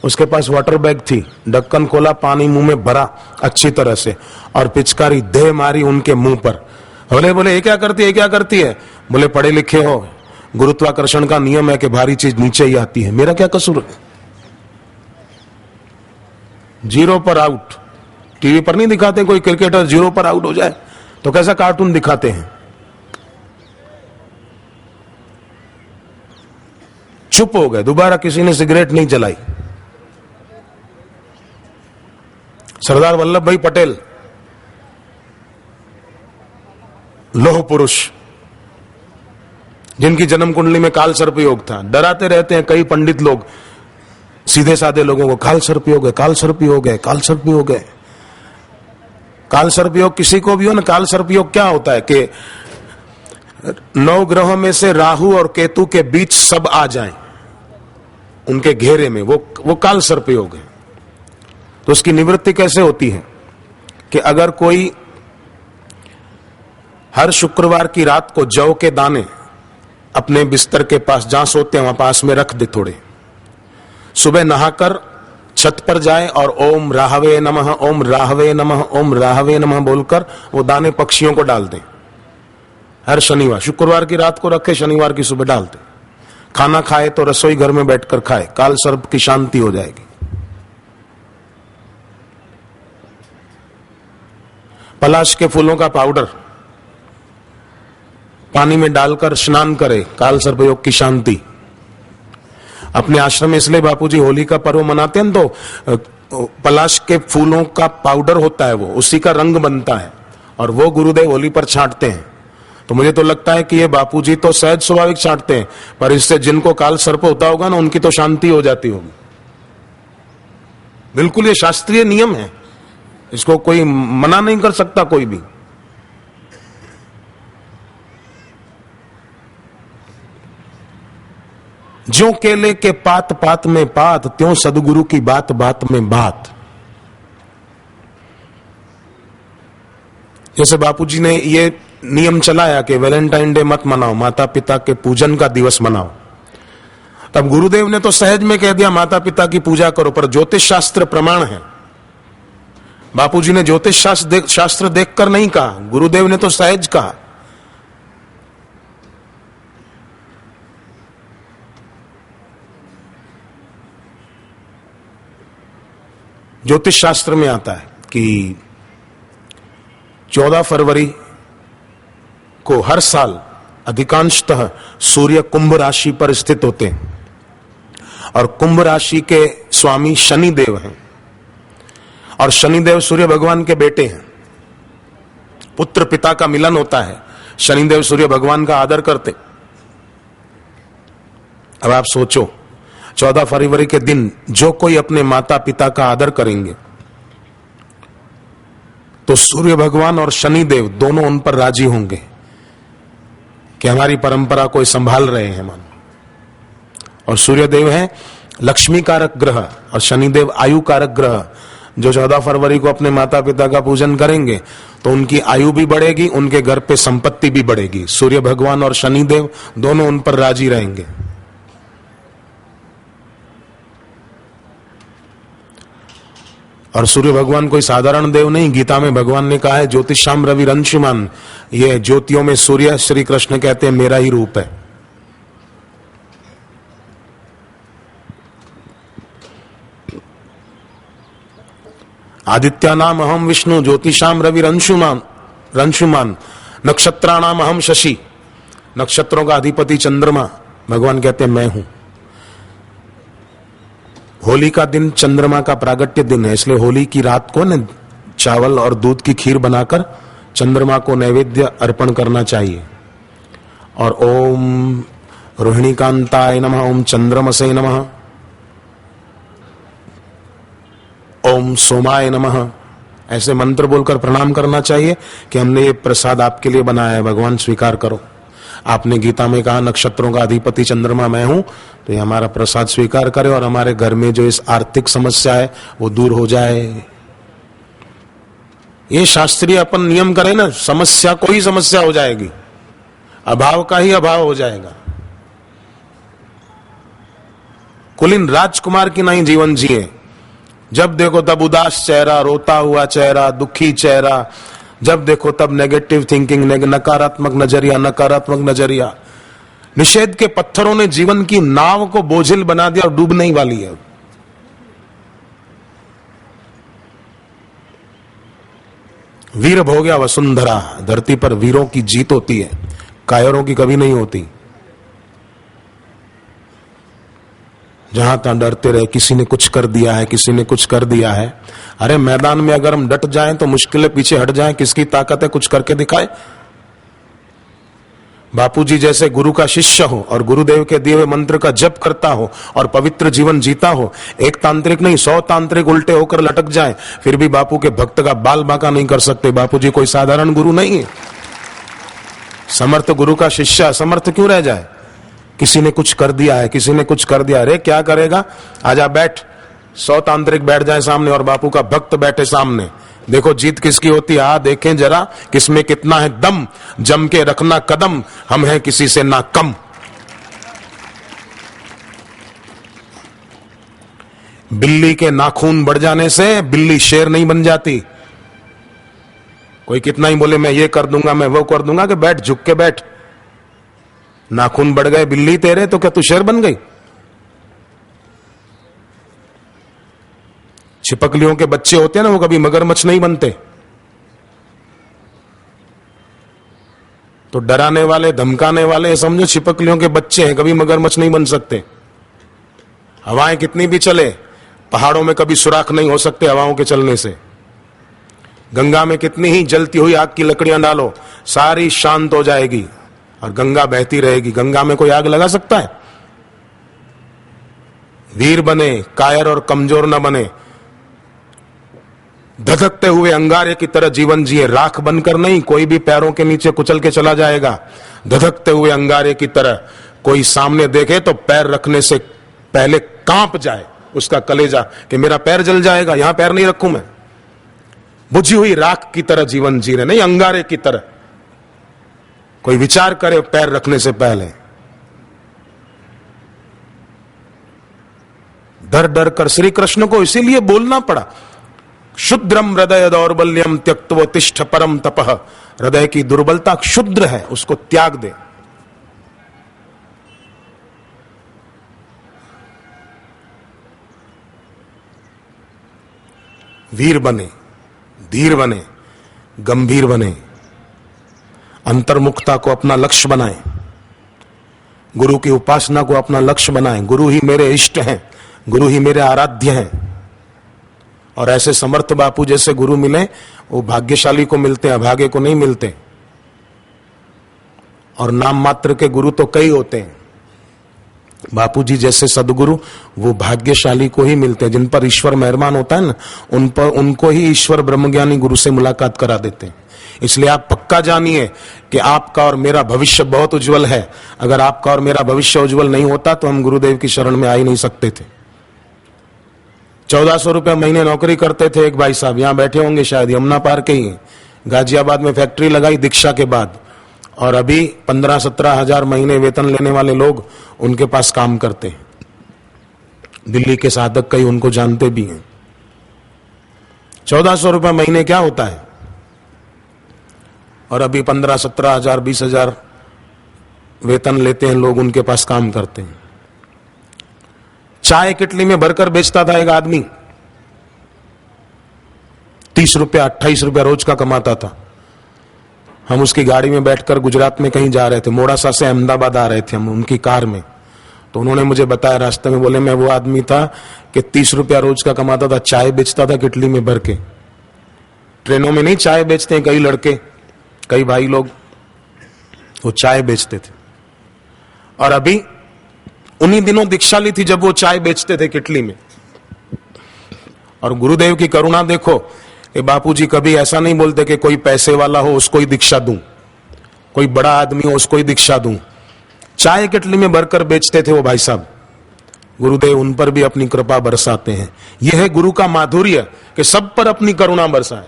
उसके पास वाटर बैग थी, ढक्कन खोला, पानी मुंह में भरा अच्छी तरह से और पिचकारी दे मारी उनके मुंह पर। बोले ये क्या करती है, ये क्या करती है। बोले पढ़े लिखे हो, गुरुत्वाकर्षण का नियम है कि भारी चीज नीचे ही आती है, मेरा क्या कसूर। जीरो पर आउट। टीवी पर नहीं दिखाते कोई क्रिकेटर जीरो पर आउट हो जाए, तो कैसा कार्टून दिखाते हैं। चुप हो गए, दोबारा किसी ने सिगरेट नहीं जलाई। सरदार वल्लभ भाई पटेल, लौह पुरुष, जिनकी जन्म कुंडली में काल सर्प योग था। डराते रहते हैं कई पंडित लोग सीधे साधे लोगों को, काल सर्प योग है, काल सर्प योग है, काल सर्प योग है। काल सर्प योग किसी को भी हो ना, काल सर्प योग क्या होता है कि 9 ग्रहों में से राहु और केतु के बीच सब आ जाएं उनके घेरे में, वो काल सर्प योग है। तो उसकी निवृत्ति कैसे होती है कि अगर कोई हर शुक्रवार की रात को जौ के दाने अपने बिस्तर के पास जहां सोते हैं वहां पास में रख दे, थोड़े सुबह नहाकर छत पर जाए और ओम राहवे नमः, ओम राहवे नमः, ओम राहवे नमः बोलकर वो दाने पक्षियों को डाल दें। हर शनिवार, शुक्रवार की रात को रखे, शनिवार की सुबह डाल दें। खाना खाए तो रसोई घर में बैठकर खाए, काल सर्प की शांति हो जाएगी। पलाश के फूलों का पाउडर पानी में डालकर स्नान करे, काल सर्प योग की शांति। अपने आश्रम में इसलिए बापूजी होली का पर्व मनाते हैं, तो पलाश के फूलों का पाउडर होता है, वो उसी का रंग बनता है और वो गुरुदेव होली पर छांटते हैं। तो मुझे तो लगता है कि ये बापूजी तो सहज स्वाभाविक छांटते हैं, पर इससे जिनको काल सर्प होता होगा ना, उनकी तो शांति हो जाती होगी। बिल्कुल ये शास्त्रीय नियम है, इसको कोई मना नहीं कर सकता कोई भी। ज्यों केले के पात पात में पात, त्यों सदगुरु की बात बात में बात। जैसे बापूजी ने ये नियम चलाया कि वैलेंटाइन डे मत मनाओ, माता पिता के पूजन का दिवस मनाओ। तब गुरुदेव ने तो सहज में कह दिया माता पिता की पूजा करो, पर ज्योतिष शास्त्र प्रमाण है। बापूजी ने ज्योतिष शास्त्र देखकर नहीं कहा, गुरुदेव ने तो सहज कहा। ज्योतिष शास्त्र में आता है कि 14 फरवरी को हर साल अधिकांशतः सूर्य कुंभ राशि पर स्थित होते हैं और कुंभ राशि के स्वामी शनिदेव हैं और शनिदेव सूर्य भगवान के बेटे हैं। पुत्र पिता का मिलन होता है, शनिदेव सूर्य भगवान का आदर करते। अब आप सोचो, 14 फरवरी के दिन जो कोई अपने माता पिता का आदर करेंगे तो सूर्य भगवान और शनिदेव दोनों उन पर राजी होंगे कि हमारी परंपरा को संभाल रहे हैं मान। और सूर्यदेव है लक्ष्मी कारक ग्रह और शनिदेव आयु कारक ग्रह। जो 14 फरवरी को अपने माता पिता का पूजन करेंगे तो उनकी आयु भी बढ़ेगी, उनके घर पे संपत्ति भी बढ़ेगी। सूर्य भगवान और शनिदेव दोनों उन पर राजी रहेंगे। और सूर्य भगवान कोई साधारण देव नहीं, गीता में भगवान ने कहा है ज्योतिषाम रवि रंशुमान, ये ज्योतियों में सूर्य श्री कृष्ण कहते हैं मेरा ही रूप है। आदित्यानाम अहम विष्णु ज्योतिषाम रवि रंशुमान नक्षत्राणाम अहम शशि, नक्षत्रों का अधिपति चंद्रमा, भगवान कहते हैं मैं हूं। होली का दिन चंद्रमा का प्रागट्य दिन है, इसलिए होली की रात को न चावल और दूध की खीर बनाकर चंद्रमा को नैवेद्य अर्पण करना चाहिए। और ओम रोहिणीकांताय नमः, ओम चंद्रमसे नमः, ओम सोमाय नमः, ऐसे मंत्र बोलकर प्रणाम करना चाहिए कि हमने ये प्रसाद आपके लिए बनाया है, भगवान स्वीकार करो। आपने गीता में कहा नक्षत्रों का अधिपति चंद्रमा मैं हूं, तो ये हमारा प्रसाद स्वीकार करे और हमारे घर में जो इस आर्थिक समस्या है वो दूर हो जाए। ये शास्त्रीय अपन नियम करें ना, समस्या कोई समस्या हो जाएगी, अभाव का ही अभाव हो जाएगा। कुलीन राजकुमार की नहीं जीवन जिए, जब देखो तब उदास चेहरा, रोता हुआ चेहरा, दुखी चेहरा, जब देखो तब नेगेटिव थिंकिंग, नकारात्मक नजरिया। निषेध के पत्थरों ने जीवन की नाव को बोझिल बना दिया और डूबने ही वाली है। वीर भोग्या वसुंधरा, धरती पर वीरों की जीत होती है, कायरों की कभी नहीं होती। जहां तहां डरते रहे, किसी ने कुछ कर दिया है, किसी ने कुछ कर दिया है। अरे मैदान में अगर हम डट जाएं तो मुश्किलें पीछे हट जाएं, किसकी ताकत है कुछ करके दिखाए। बापूजी जैसे गुरु का शिष्य हो और गुरुदेव के दिए हुए मंत्र का जप करता हो और पवित्र जीवन जीता हो, एक तांत्रिक नहीं 100 तांत्रिक उल्टे होकर लटक जाएं, फिर भी बापू के भक्त का बाल बांका नहीं कर सकते। बापूजी कोई साधारण गुरु नहीं है। समर्थ गुरु का शिष्य असमर्थ क्यों रह जाए? किसी ने कुछ कर दिया है, किसी ने कुछ कर दिया, अरे क्या करेगा, आजा बैठ। 100 तांत्रिक बैठ जाए सामने और बापू का भक्त बैठे सामने, देखो जीत किसकी होती है। देखें जरा किसमें कितना है दम, जम के रखना कदम, हम हैं किसी से ना कम। बिल्ली के नाखून बढ़ जाने से बिल्ली शेर नहीं बन जाती। कोई कितना ही बोले मैं ये कर दूंगा, मैं वो कर दूंगा, कि बैठ, झुक के बैठ। नाखून बढ़ गए बिल्ली तेरे, तो क्या तू शेर बन गई? छिपकलियों के बच्चे होते हैं ना, वो कभी मगरमच्छ नहीं बनते। तो डराने वाले, धमकाने वाले समझो छिपकलियों के बच्चे हैं, कभी मगरमच्छ नहीं बन सकते। हवाएं कितनी भी चले, पहाड़ों में कभी सुराख नहीं हो सकते हवाओं के चलने से। गंगा में कितनी ही जलती हुई आग की लकड़ियां डालो, सारी शांत हो जाएगी और गंगा बहती रहेगी। गंगा में कोई आग लगा सकता है? वीर बने, कायर और कमजोर न बने, धधकते हुए अंगारे की तरह जीवन जिए, राख बनकर नहीं। कोई भी पैरों के नीचे कुचल के चला जाएगा। धधकते हुए अंगारे की तरह, कोई सामने देखे तो पैर रखने से पहले कांप जाए उसका कलेजा कि मेरा पैर जल जाएगा, यहां पैर नहीं रखूं मैं। बुझी हुई राख की तरह जीवन जी रहे, नहीं अंगारे की तरह। कोई विचार करे पैर रखने से पहले। डर डर कर श्री कृष्ण को इसीलिए बोलना पड़ा, शुद्रम हृदय दौर्बल्यम त्यक्त्वा तिष्ठ परम तपः। हृदय की दुर्बलता क्षुद्र है, उसको त्याग दे। वीर बने, धीर बने, गंभीर बने, अंतर्मुखता को अपना लक्ष्य बनाएं, गुरु की उपासना को अपना लक्ष्य बनाएं। गुरु ही मेरे इष्ट हैं, गुरु ही मेरे आराध्य हैं। और ऐसे समर्थ बापू जैसे गुरु मिले, वो भाग्यशाली को मिलते हैं, अभागे को नहीं मिलते। और नाम मात्र के गुरु तो कई होते हैं, बापू जी जैसे सदगुरु वो भाग्यशाली को ही मिलते हैं। जिन पर ईश्वर मेहरबान होता है ना, उन पर उनको ही ईश्वर ब्रह्मज्ञानी गुरु से मुलाकात करा देते हैं। इसलिए आप पक्का जानिए कि आपका और मेरा भविष्य बहुत उज्जवल है। अगर आपका और मेरा भविष्य उज्जवल नहीं होता तो हम गुरुदेव की शरण में आ ही नहीं सकते थे। 1400 रुपए महीने नौकरी करते थे एक भाई साहब, यहां बैठे होंगे शायद, यमुना पार के ही, गाजियाबाद में फैक्ट्री लगाई दीक्षा के बाद, और अभी 15-17 हजार महीने वेतन लेने वाले लोग उनके पास काम करते हैं। दिल्ली के साधक कई उनको जानते भी हैं। 1400 रुपए महीने क्या होता है? और अभी 15-17 हजार 20 हजार वेतन लेते हैं लोग, उनके पास काम करते हैं। चाय किटली में भरकर बेचता था एक आदमी, 30 रुपया 28 रुपया रोज का कमाता था। हम उसकी गाड़ी में बैठकर गुजरात में कहीं जा रहे थे, मोड़ासा से अहमदाबाद आ रहे थे हम उनकी कार में। तो उन्होंने मुझे बताया रास्ते में, बोले मैं वो आदमी था कि 30 रुपया रोज का कमाता था, चाय बेचता था किटली में भर के। ट्रेनों में नहीं चाय बेचते हैं कई लड़के, कई भाई लोग, वो चाय बेचते थे। और अभी उन्हीं दिनों दीक्षा ली थी जब वो चाय बेचते थे किटली में। और गुरुदेव की करुणा देखो कि बापूजी कभी ऐसा नहीं बोलते कि कोई पैसे वाला हो उसको ही दीक्षा दूं। कोई बड़ा आदमी हो उसको ही दीक्षा दूं। चाय केटली में भरकर बेचते थे वो भाई साहब। गुरुदेव उन पर भी अपनी कृपा बरसाते हैं। यह है गुरु का माधुर्य कि सब पर अपनी करुणा बरसाए।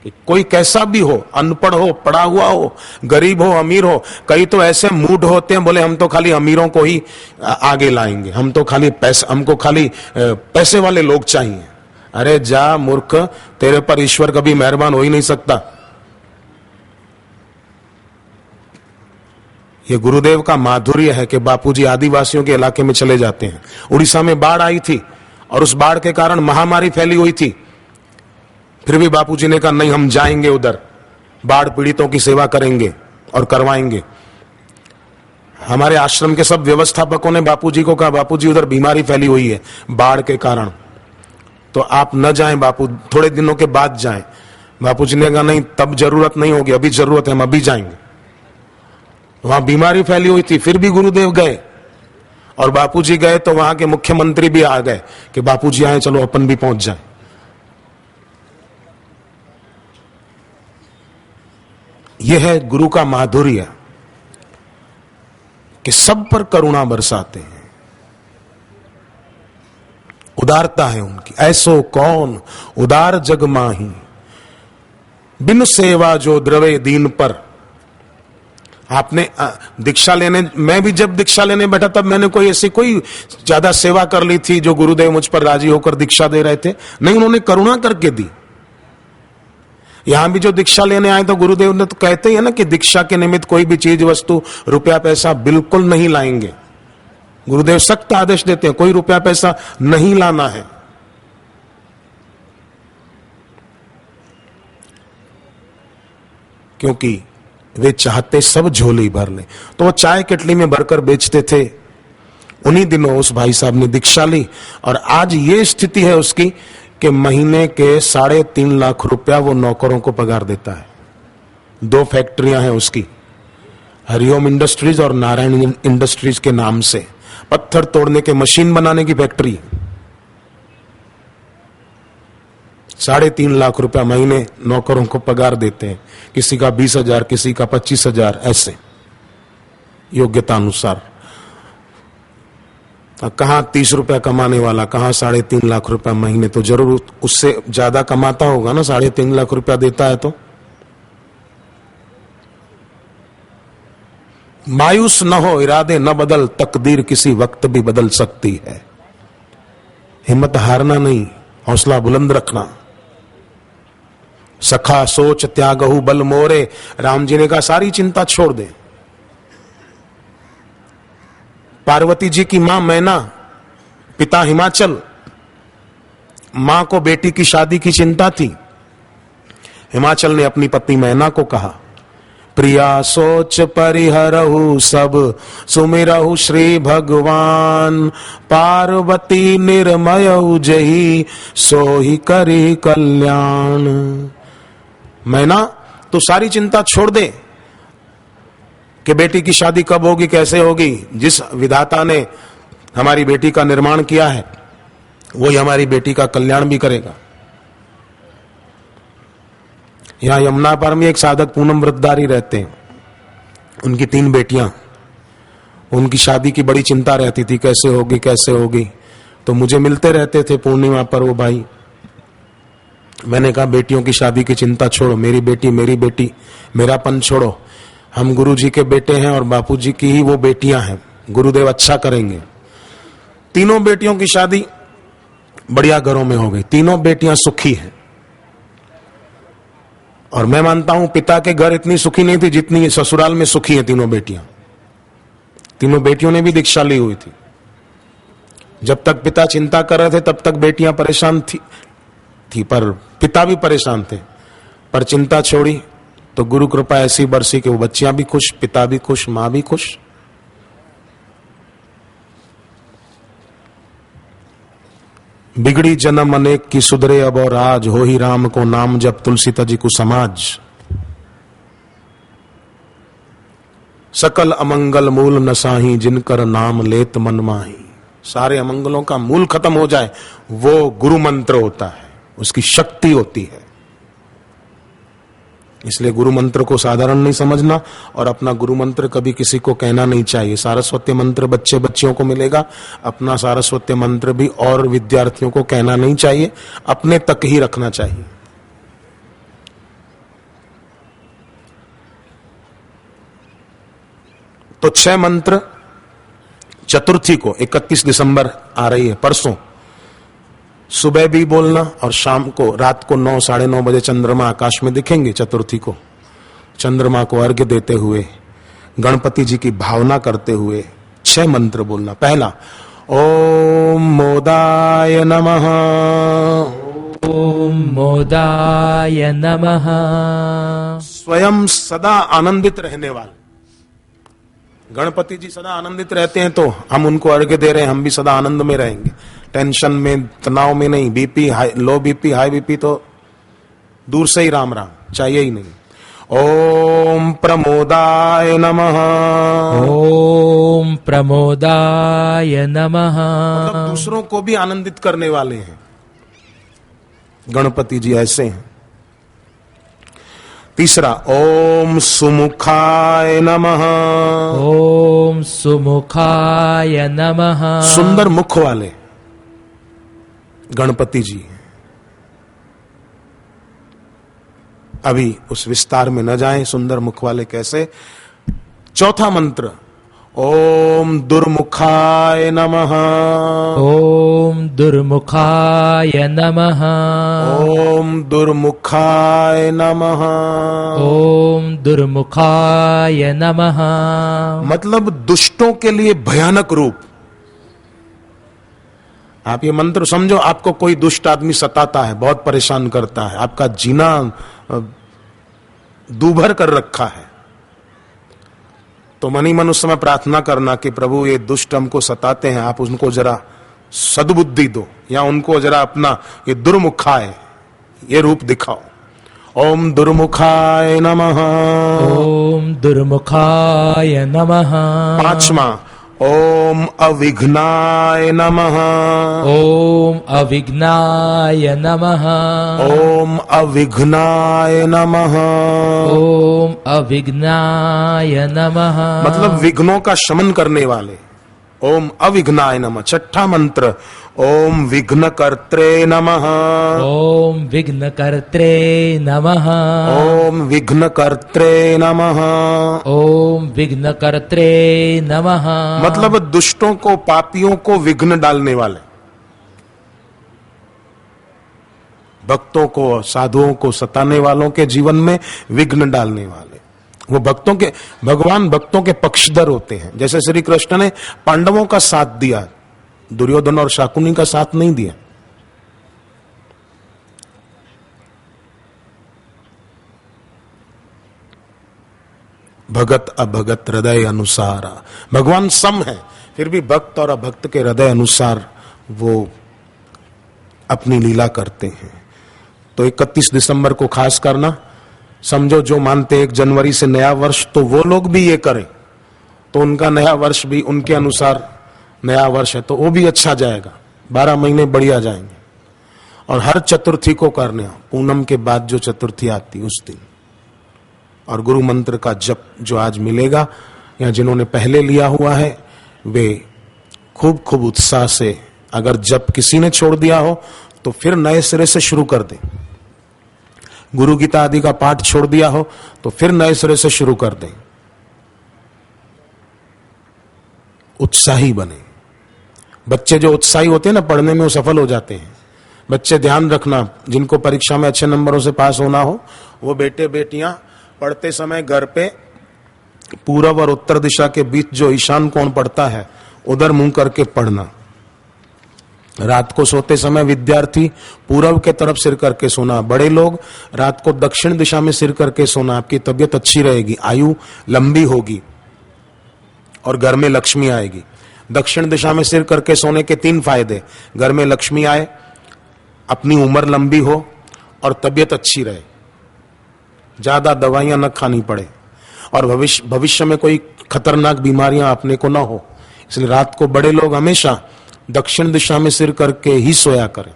कि कोई कैसा भी हो, अनपढ़ हो, पढ़ा हुआ हो, गरीब हो, अमीर हो। कई तो ऐसे मूड होते हैं, बोले हम तो खाली अमीरों को ही आगे लाएंगे, हम तो खाली पैसे, हमको खाली पैसे वाले लोग चाहिए। अरे जा मूर्ख, तेरे पर ईश्वर कभी मेहरबान हो ही नहीं सकता। ये गुरुदेव का माधुर्य है कि बापूजी आदिवासियों के इलाके में चले जाते हैं। उड़ीसा में बाढ़ आई थी और उस बाढ़ के कारण महामारी फैली हुई थी। फिर भी बापूजी ने कहा नहीं, हम जाएंगे उधर, बाढ़ पीड़ितों की सेवा करेंगे और करवाएंगे। हमारे आश्रम के सब व्यवस्थापकों ने बापूजी को कहा बापूजी उधर बीमारी फैली हुई है बाढ़ के कारण, तो आप न जाएं बापू, थोड़े दिनों के बाद जाएं। बापूजी ने कहा नहीं, तब जरूरत नहीं होगी, अभी जरूरत है, हम अभी जाएंगे। वहां बीमारी फैली हुई थी, फिर भी गुरुदेव गए। और बापूजी गए तो वहां के मुख्यमंत्री भी आ गए कि बापूजी आए, चलो अपन भी पहुंच जाए। यह है गुरु का माधुर्य कि सब पर करुणा बरसाते हैं। उदारता है उनकी। ऐसो कौन उदार जग माही, बिन सेवा जो द्रवे दीन पर। आपने दीक्षा लेने, मैं भी जब दीक्षा लेने बैठा तब मैंने कोई ऐसी कोई ज्यादा सेवा कर ली थी जो गुरुदेव मुझ पर राजी होकर दीक्षा दे रहे थे? नहीं, उन्होंने करुणा करके दी। यहां भी जो दीक्षा लेने आए तो गुरुदेव ने तो कहते ही है ना कि दीक्षा के निमित्त कोई भी चीज वस्तु रुपया पैसा बिल्कुल नहीं लाएंगे। गुरुदेव सख्त आदेश देते हैं, कोई रुपया पैसा नहीं लाना है। क्योंकि वे चाहते सब झोली भर ले। तो वो चाय केटली में भरकर बेचते थे। उन्हीं दिनों उस भाई साहब ने दीक्षा ली और आज ये स्थिति है उसकी कि महीने के 3.5 लाख रुपया वो नौकरों को पगार देता है। 2 फैक्ट्रियां हैं उसकी, हरिओम इंडस्ट्रीज और नारायण इंडस्ट्रीज के नाम से। पत्थर तोड़ने के मशीन बनाने की फैक्ट्री। 3.5 लाख रुपया महीने नौकरों को पगार देते हैं। किसी का 20,000, किसी का 25,000, ऐसे योग्यता अनुसार। कहां 30 रुपया कमाने वाला, कहां 3.5 लाख रुपया महीने, तो जरूर उससे ज्यादा कमाता होगा ना, 3.5 लाख रुपया देता है तो। मायूस न हो, इरादे न बदल, तकदीर किसी वक्त भी बदल सकती है। हिम्मत हारना नहीं, हौसला बुलंद रखना। सखा सोच त्यागहु बल मोरे, राम जी ने कहा सारी चिंता छोड़ दे। पार्वती जी की मां मैना, पिता हिमाचल, मां को बेटी की शादी की चिंता थी। हिमाचल ने अपनी पत्नी मैना को कहा प्रिया सोच परिहरहु सब, सुमिरहु श्री भगवान, पार्वती निर्मयउ जही, सोही करी कल्याण। मैना तो सारी चिंता छोड़ दे कि बेटी की शादी कब होगी, कैसे होगी। जिस विधाता ने हमारी बेटी का निर्माण किया है वही हमारी बेटी का कल्याण भी करेगा। यहां यमुना पार में एक साधक पूनम व्रतधारी रहते हैं, उनकी 3 बेटियां। उनकी शादी की बड़ी चिंता रहती थी, कैसे होगी कैसे होगी। तो मुझे मिलते रहते थे पूर्णिमा पर वो भाई। मैंने कहा बेटियों की शादी की चिंता छोड़ो, मेरी बेटी मेरापन छोड़ो। हम गुरु जी के बेटे हैं और बापू जी की ही वो बेटियां हैं, गुरुदेव अच्छा करेंगे। 3 बेटियों की शादी बढ़िया घरों में हो गई, 3 बेटियां सुखी हैं। और मैं मानता हूं पिता के घर इतनी सुखी नहीं थी जितनी ससुराल में सुखी है 3 बेटियां। 3 बेटियों ने भी दीक्षा ली हुई थी। जब तक पिता चिंता कर रहे थे तब तक बेटियां परेशान थी, पर पिता भी परेशान थे। पर चिंता छोड़ी तो गुरु कृपा ऐसी बरसी कि वो बच्चियां भी खुश, पिता भी खुश, मां भी खुश। बिगड़ी जन्म अनेक की सुधरे अब और आज, हो ही राम को नाम जब तुलसी तजी को समाज। सकल अमंगल मूल नसाही, जिनकर नाम लेत मन माही। सारे अमंगलों का मूल खत्म हो जाए वो गुरु मंत्र होता है, उसकी शक्ति होती है। इसलिए गुरु मंत्र को साधारण नहीं समझना और अपना गुरु मंत्र कभी किसी को कहना नहीं चाहिए। सारस्वती मंत्र बच्चे बच्चियों को मिलेगा, अपना सारस्वती मंत्र भी और विद्यार्थियों को कहना नहीं चाहिए, अपने तक ही रखना चाहिए। तो 6 मंत्र चतुर्थी को 31 दिसंबर आ रही है, परसों सुबह भी बोलना और शाम को रात को 9 साढ़े 9 बजे चंद्रमा आकाश में दिखेंगे। चतुर्थी को चंद्रमा को अर्घ्य देते हुए गणपति जी की भावना करते हुए 6 मंत्र बोलना। पहला, ओम मोदाय नमः। ओम मोदाय नमः। स्वयं सदा आनंदित रहने वाले गणपति जी सदा आनंदित रहते हैं, तो हम उनको अर्घ्य दे रहे हैं, हम भी सदा आनंद में रहेंगे, टेंशन में तनाव में नहीं। बीपी हाई, लो बीपी हाई बीपी तो दूर से ही राम राम, चाहिए ही नहीं। ओम प्रमोदाय नमः। ओम प्रमोदाय नमः। मतलब दूसरों को भी आनंदित करने वाले हैं गणपति जी, ऐसे हैं। तीसरा, ओम सुमुखाय नमः। ओम सुमुखाय नमः। सुंदर मुख वाले गणपति जी। अभी उस विस्तार में न जाएं, सुंदर मुख वाले कैसे। चौथा मंत्र, ओम दुर्मुखाय नमः। ओम दुर्मुखाय नमः। ओम दुर्मुखाय नमः। ओम दुर्मुखाय नमः। मतलब दुष्टों के लिए भयानक रूप। आप ये मंत्र समझो, आपको कोई दुष्ट आदमी सताता है, बहुत परेशान करता है, आपका जीना दूभर कर रखा है, तो मन ही मन उस समय प्रार्थना करना कि प्रभु ये दुष्ट हमको सताते हैं, आप उनको जरा सद्बुद्धि दो, या उनको जरा अपना ये दुर्मुखाय ये रूप दिखाओ। ओम दुर्मुखाय नमः। ओम दुर्मुखाय नमः। पांचवा, ओम अविघ्नाय नमः। ओम अविघ्नाय नमः। ओम अविघ्नाय नमः। ओम अविघ्नाय नमः। मतलब विघ्नों का शमन करने वाले। ओम अविघ्नाय नमः। छठा मंत्र, ओम विघ्नकर्त्रे नमः। ओम विघ्नकर्त्रे नमः। ओम विघ्नकर्त्रे नमः। ओम विघ्नकर्त्रे नमः। मतलब दुष्टों को, पापियों को विघ्न डालने वाले, भक्तों को, साधुओं को सताने वालों के जीवन में विघ्न डालने वाले। वो भक्तों के, भगवान भक्तों के पक्षधर होते हैं। जैसे श्री कृष्ण ने पांडवों का साथ दिया, दुर्योधन और शाकुनी का साथ नहीं दिया। भगत अभगत हृदय अनुसार, भगवान सम है, फिर भी भक्त और अभक्त के हृदय अनुसार वो अपनी लीला करते हैं। तो 31 दिसंबर को खास करना, समझो जो मानते 1 जनवरी से नया वर्ष, तो वो लोग भी ये करें तो उनका नया वर्ष भी उनके अनुसार नया वर्ष है, तो वो भी अच्छा जाएगा, 12 महीने बढ़िया जाएंगे। और हर चतुर्थी को करने, पूनम के बाद जो चतुर्थी आती उस दिन। और गुरु मंत्र का जप जो आज मिलेगा, या जिन्होंने पहले लिया हुआ है वे खूब खूब उत्साह से, अगर जप किसी ने छोड़ दिया हो तो फिर नए सिरे से शुरू कर दें। गुरु गीता आदि का पाठ छोड़ दिया हो तो फिर नए सिरे से शुरू कर दें। उत्साही बने। बच्चे जो उत्साही होते हैं ना, पढ़ने में वो सफल हो जाते हैं। बच्चे ध्यान रखना, जिनको परीक्षा में अच्छे नंबरों से पास होना हो, वो बेटे बेटियां पढ़ते समय घर पे पूरब और उत्तर दिशा के बीच जो ईशान कोण पड़ता है उधर मुंह करके पढ़ना। रात को सोते समय विद्यार्थी पूरब के तरफ सिर करके सोना। बड़े लोग रात को दक्षिण दिशा में सिर करके सोना। आपकी तबीयत अच्छी रहेगी, आयु लंबी होगी और घर में लक्ष्मी आएगी। दक्षिण दिशा में सिर करके सोने के 3 फायदे, घर में लक्ष्मी आए, अपनी उम्र लंबी हो और तबीयत अच्छी रहे, ज्यादा दवाइयां न खानी पड़े, और भविष्य में कोई खतरनाक बीमारियां अपने को न हो। इसलिए रात को बड़े लोग हमेशा दक्षिण दिशा में सिर करके ही सोया करें।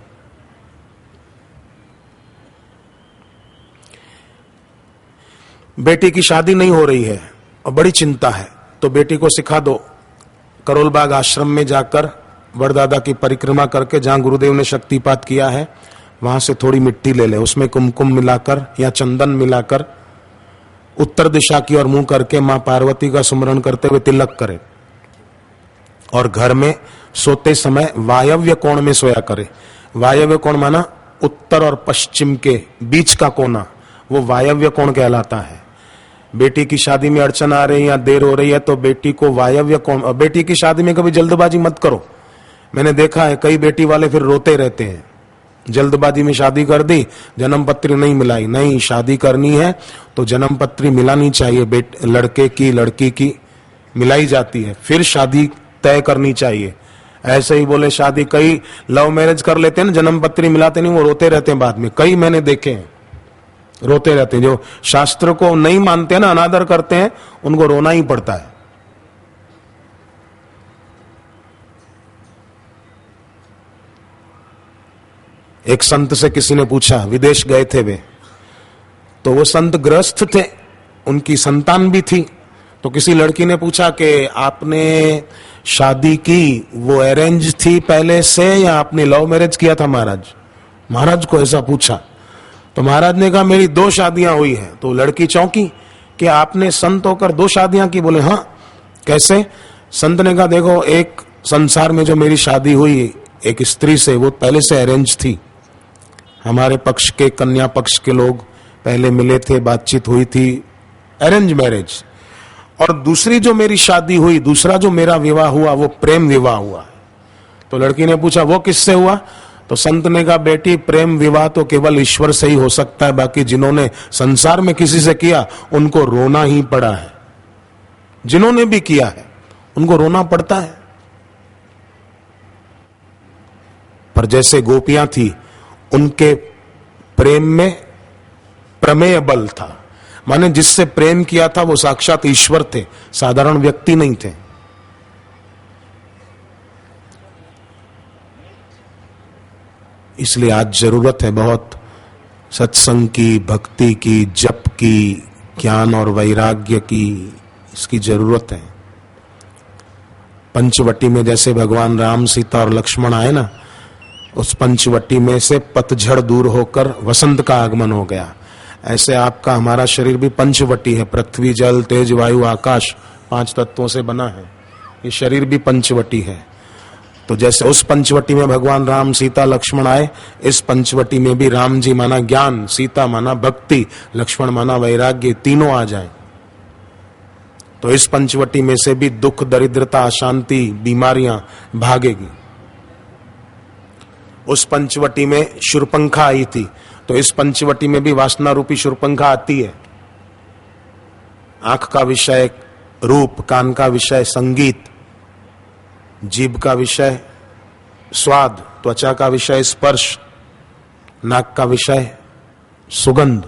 बेटी की शादी नहीं हो रही है और बड़ी चिंता है, तो बेटी को सिखा दो, करोलबाग आश्रम में जाकर वरदादा की परिक्रमा करके जहां गुरुदेव ने शक्तिपात किया है वहां से थोड़ी मिट्टी ले ले, उसमें कुमकुम मिलाकर या चंदन मिलाकर उत्तर दिशा की ओर मुंह करके मां पार्वती का सुमरण करते हुए तिलक करे और घर में सोते समय वायव्य कोण में सोया करे। वायव्य कोण माना उत्तर और पश्चिम के बीच का कोना, वो वायव्य कोण कहलाता है। बेटी की शादी में अड़चन आ रही है या देर हो रही है तो बेटी को वायव्य कोण, बेटी की शादी में कभी जल्दबाजी मत करो। मैंने देखा है कई बेटी वाले फिर रोते रहते हैं, जल्दबाजी में शादी कर दी, जन्म पत्री नहीं मिलाई। नहीं, शादी करनी है तो जन्म पत्री मिलानी चाहिए, लड़के की लड़की की मिलाई जाती है, फिर शादी तय करनी चाहिए। ऐसे ही बोले शादी, कई लव मैरिज कर लेते हैं ना, जन्म पत्री मिलाते नहीं, वो रोते रहते हैं बाद में, कई मैंने देखे हैं रोते रहते हैं। जो शास्त्र को नहीं मानते हैं ना, अनादर करते हैं, उनको रोना ही पड़ता है। एक संत से किसी ने पूछा, विदेश गए थे वे, तो वो संत गृहस्थ थे, उनकी संतान भी थी, तो किसी लड़की ने पूछा कि आपने शादी की वो अरेंज थी पहले से या आपने लव मैरिज किया था महाराज? महाराज को ऐसा पूछा तो महाराज ने कहा मेरी 2 शादियां हुई हैं। तो लड़की चौंकी कि आपने संत होकर 2 शादियां की? बोले हाँ। कैसे? संत ने कहा देखो, एक संसार में जो मेरी शादी हुई एक स्त्री से, वो पहले से अरेंज थी, हमारे पक्ष के कन्या पक्ष के लोग पहले मिले थे, बातचीत हुई थी, अरेंज मैरिज। और दूसरी जो मेरी शादी हुई, दूसरा जो मेरा विवाह हुआ, वो प्रेम विवाह हुआ। तो लड़की ने पूछा वो किससे हुआ? तो संत ने कहा बेटी, प्रेम विवाह तो केवल ईश्वर से ही हो सकता है, बाकी जिन्होंने संसार में किसी से किया उनको रोना ही पड़ा है। जिन्होंने भी किया है उनको रोना पड़ता है। पर जैसे गोपियां थी, उनके प्रेम में प्रमेय बल था, माने जिससे प्रेम किया था वो साक्षात ईश्वर थे, साधारण व्यक्ति नहीं थे। इसलिए आज जरूरत है बहुत सत्संग की, भक्ति की, जप की, ज्ञान और वैराग्य की, इसकी जरूरत है। पंचवटी में जैसे भगवान राम, सीता और लक्ष्मण आए ना, उस पंचवटी में से पतझड़ दूर होकर वसंत का आगमन हो गया। ऐसे आपका हमारा शरीर भी पंचवटी है, पृथ्वी, जल, तेज, वायु, आकाश, 5 तत्वों से बना है। ये शरीर भी पंचवटी है। तो जैसे उस पंचवटी में भगवान राम, सीता, लक्ष्मण आए, इस पंचवटी में भी राम जी माना ज्ञान, सीता माना भक्ति, लक्ष्मण माना वैराग्य, तीनों आ जाएं। तो इस पंचवटी में से भी दुख, दरिद्रता, अशांति, बीमारियां भागेगी। उस पंचवटी में शूर्पणखा आई थी, तो इस पंचवटी में भी वासना रूपी शूर्पणखा आती है। आंख का विषय रूप, कान का विषय संगीत, जीभ का विषय स्वाद, त्वचा का विषय स्पर्श, नाक का विषय सुगंध,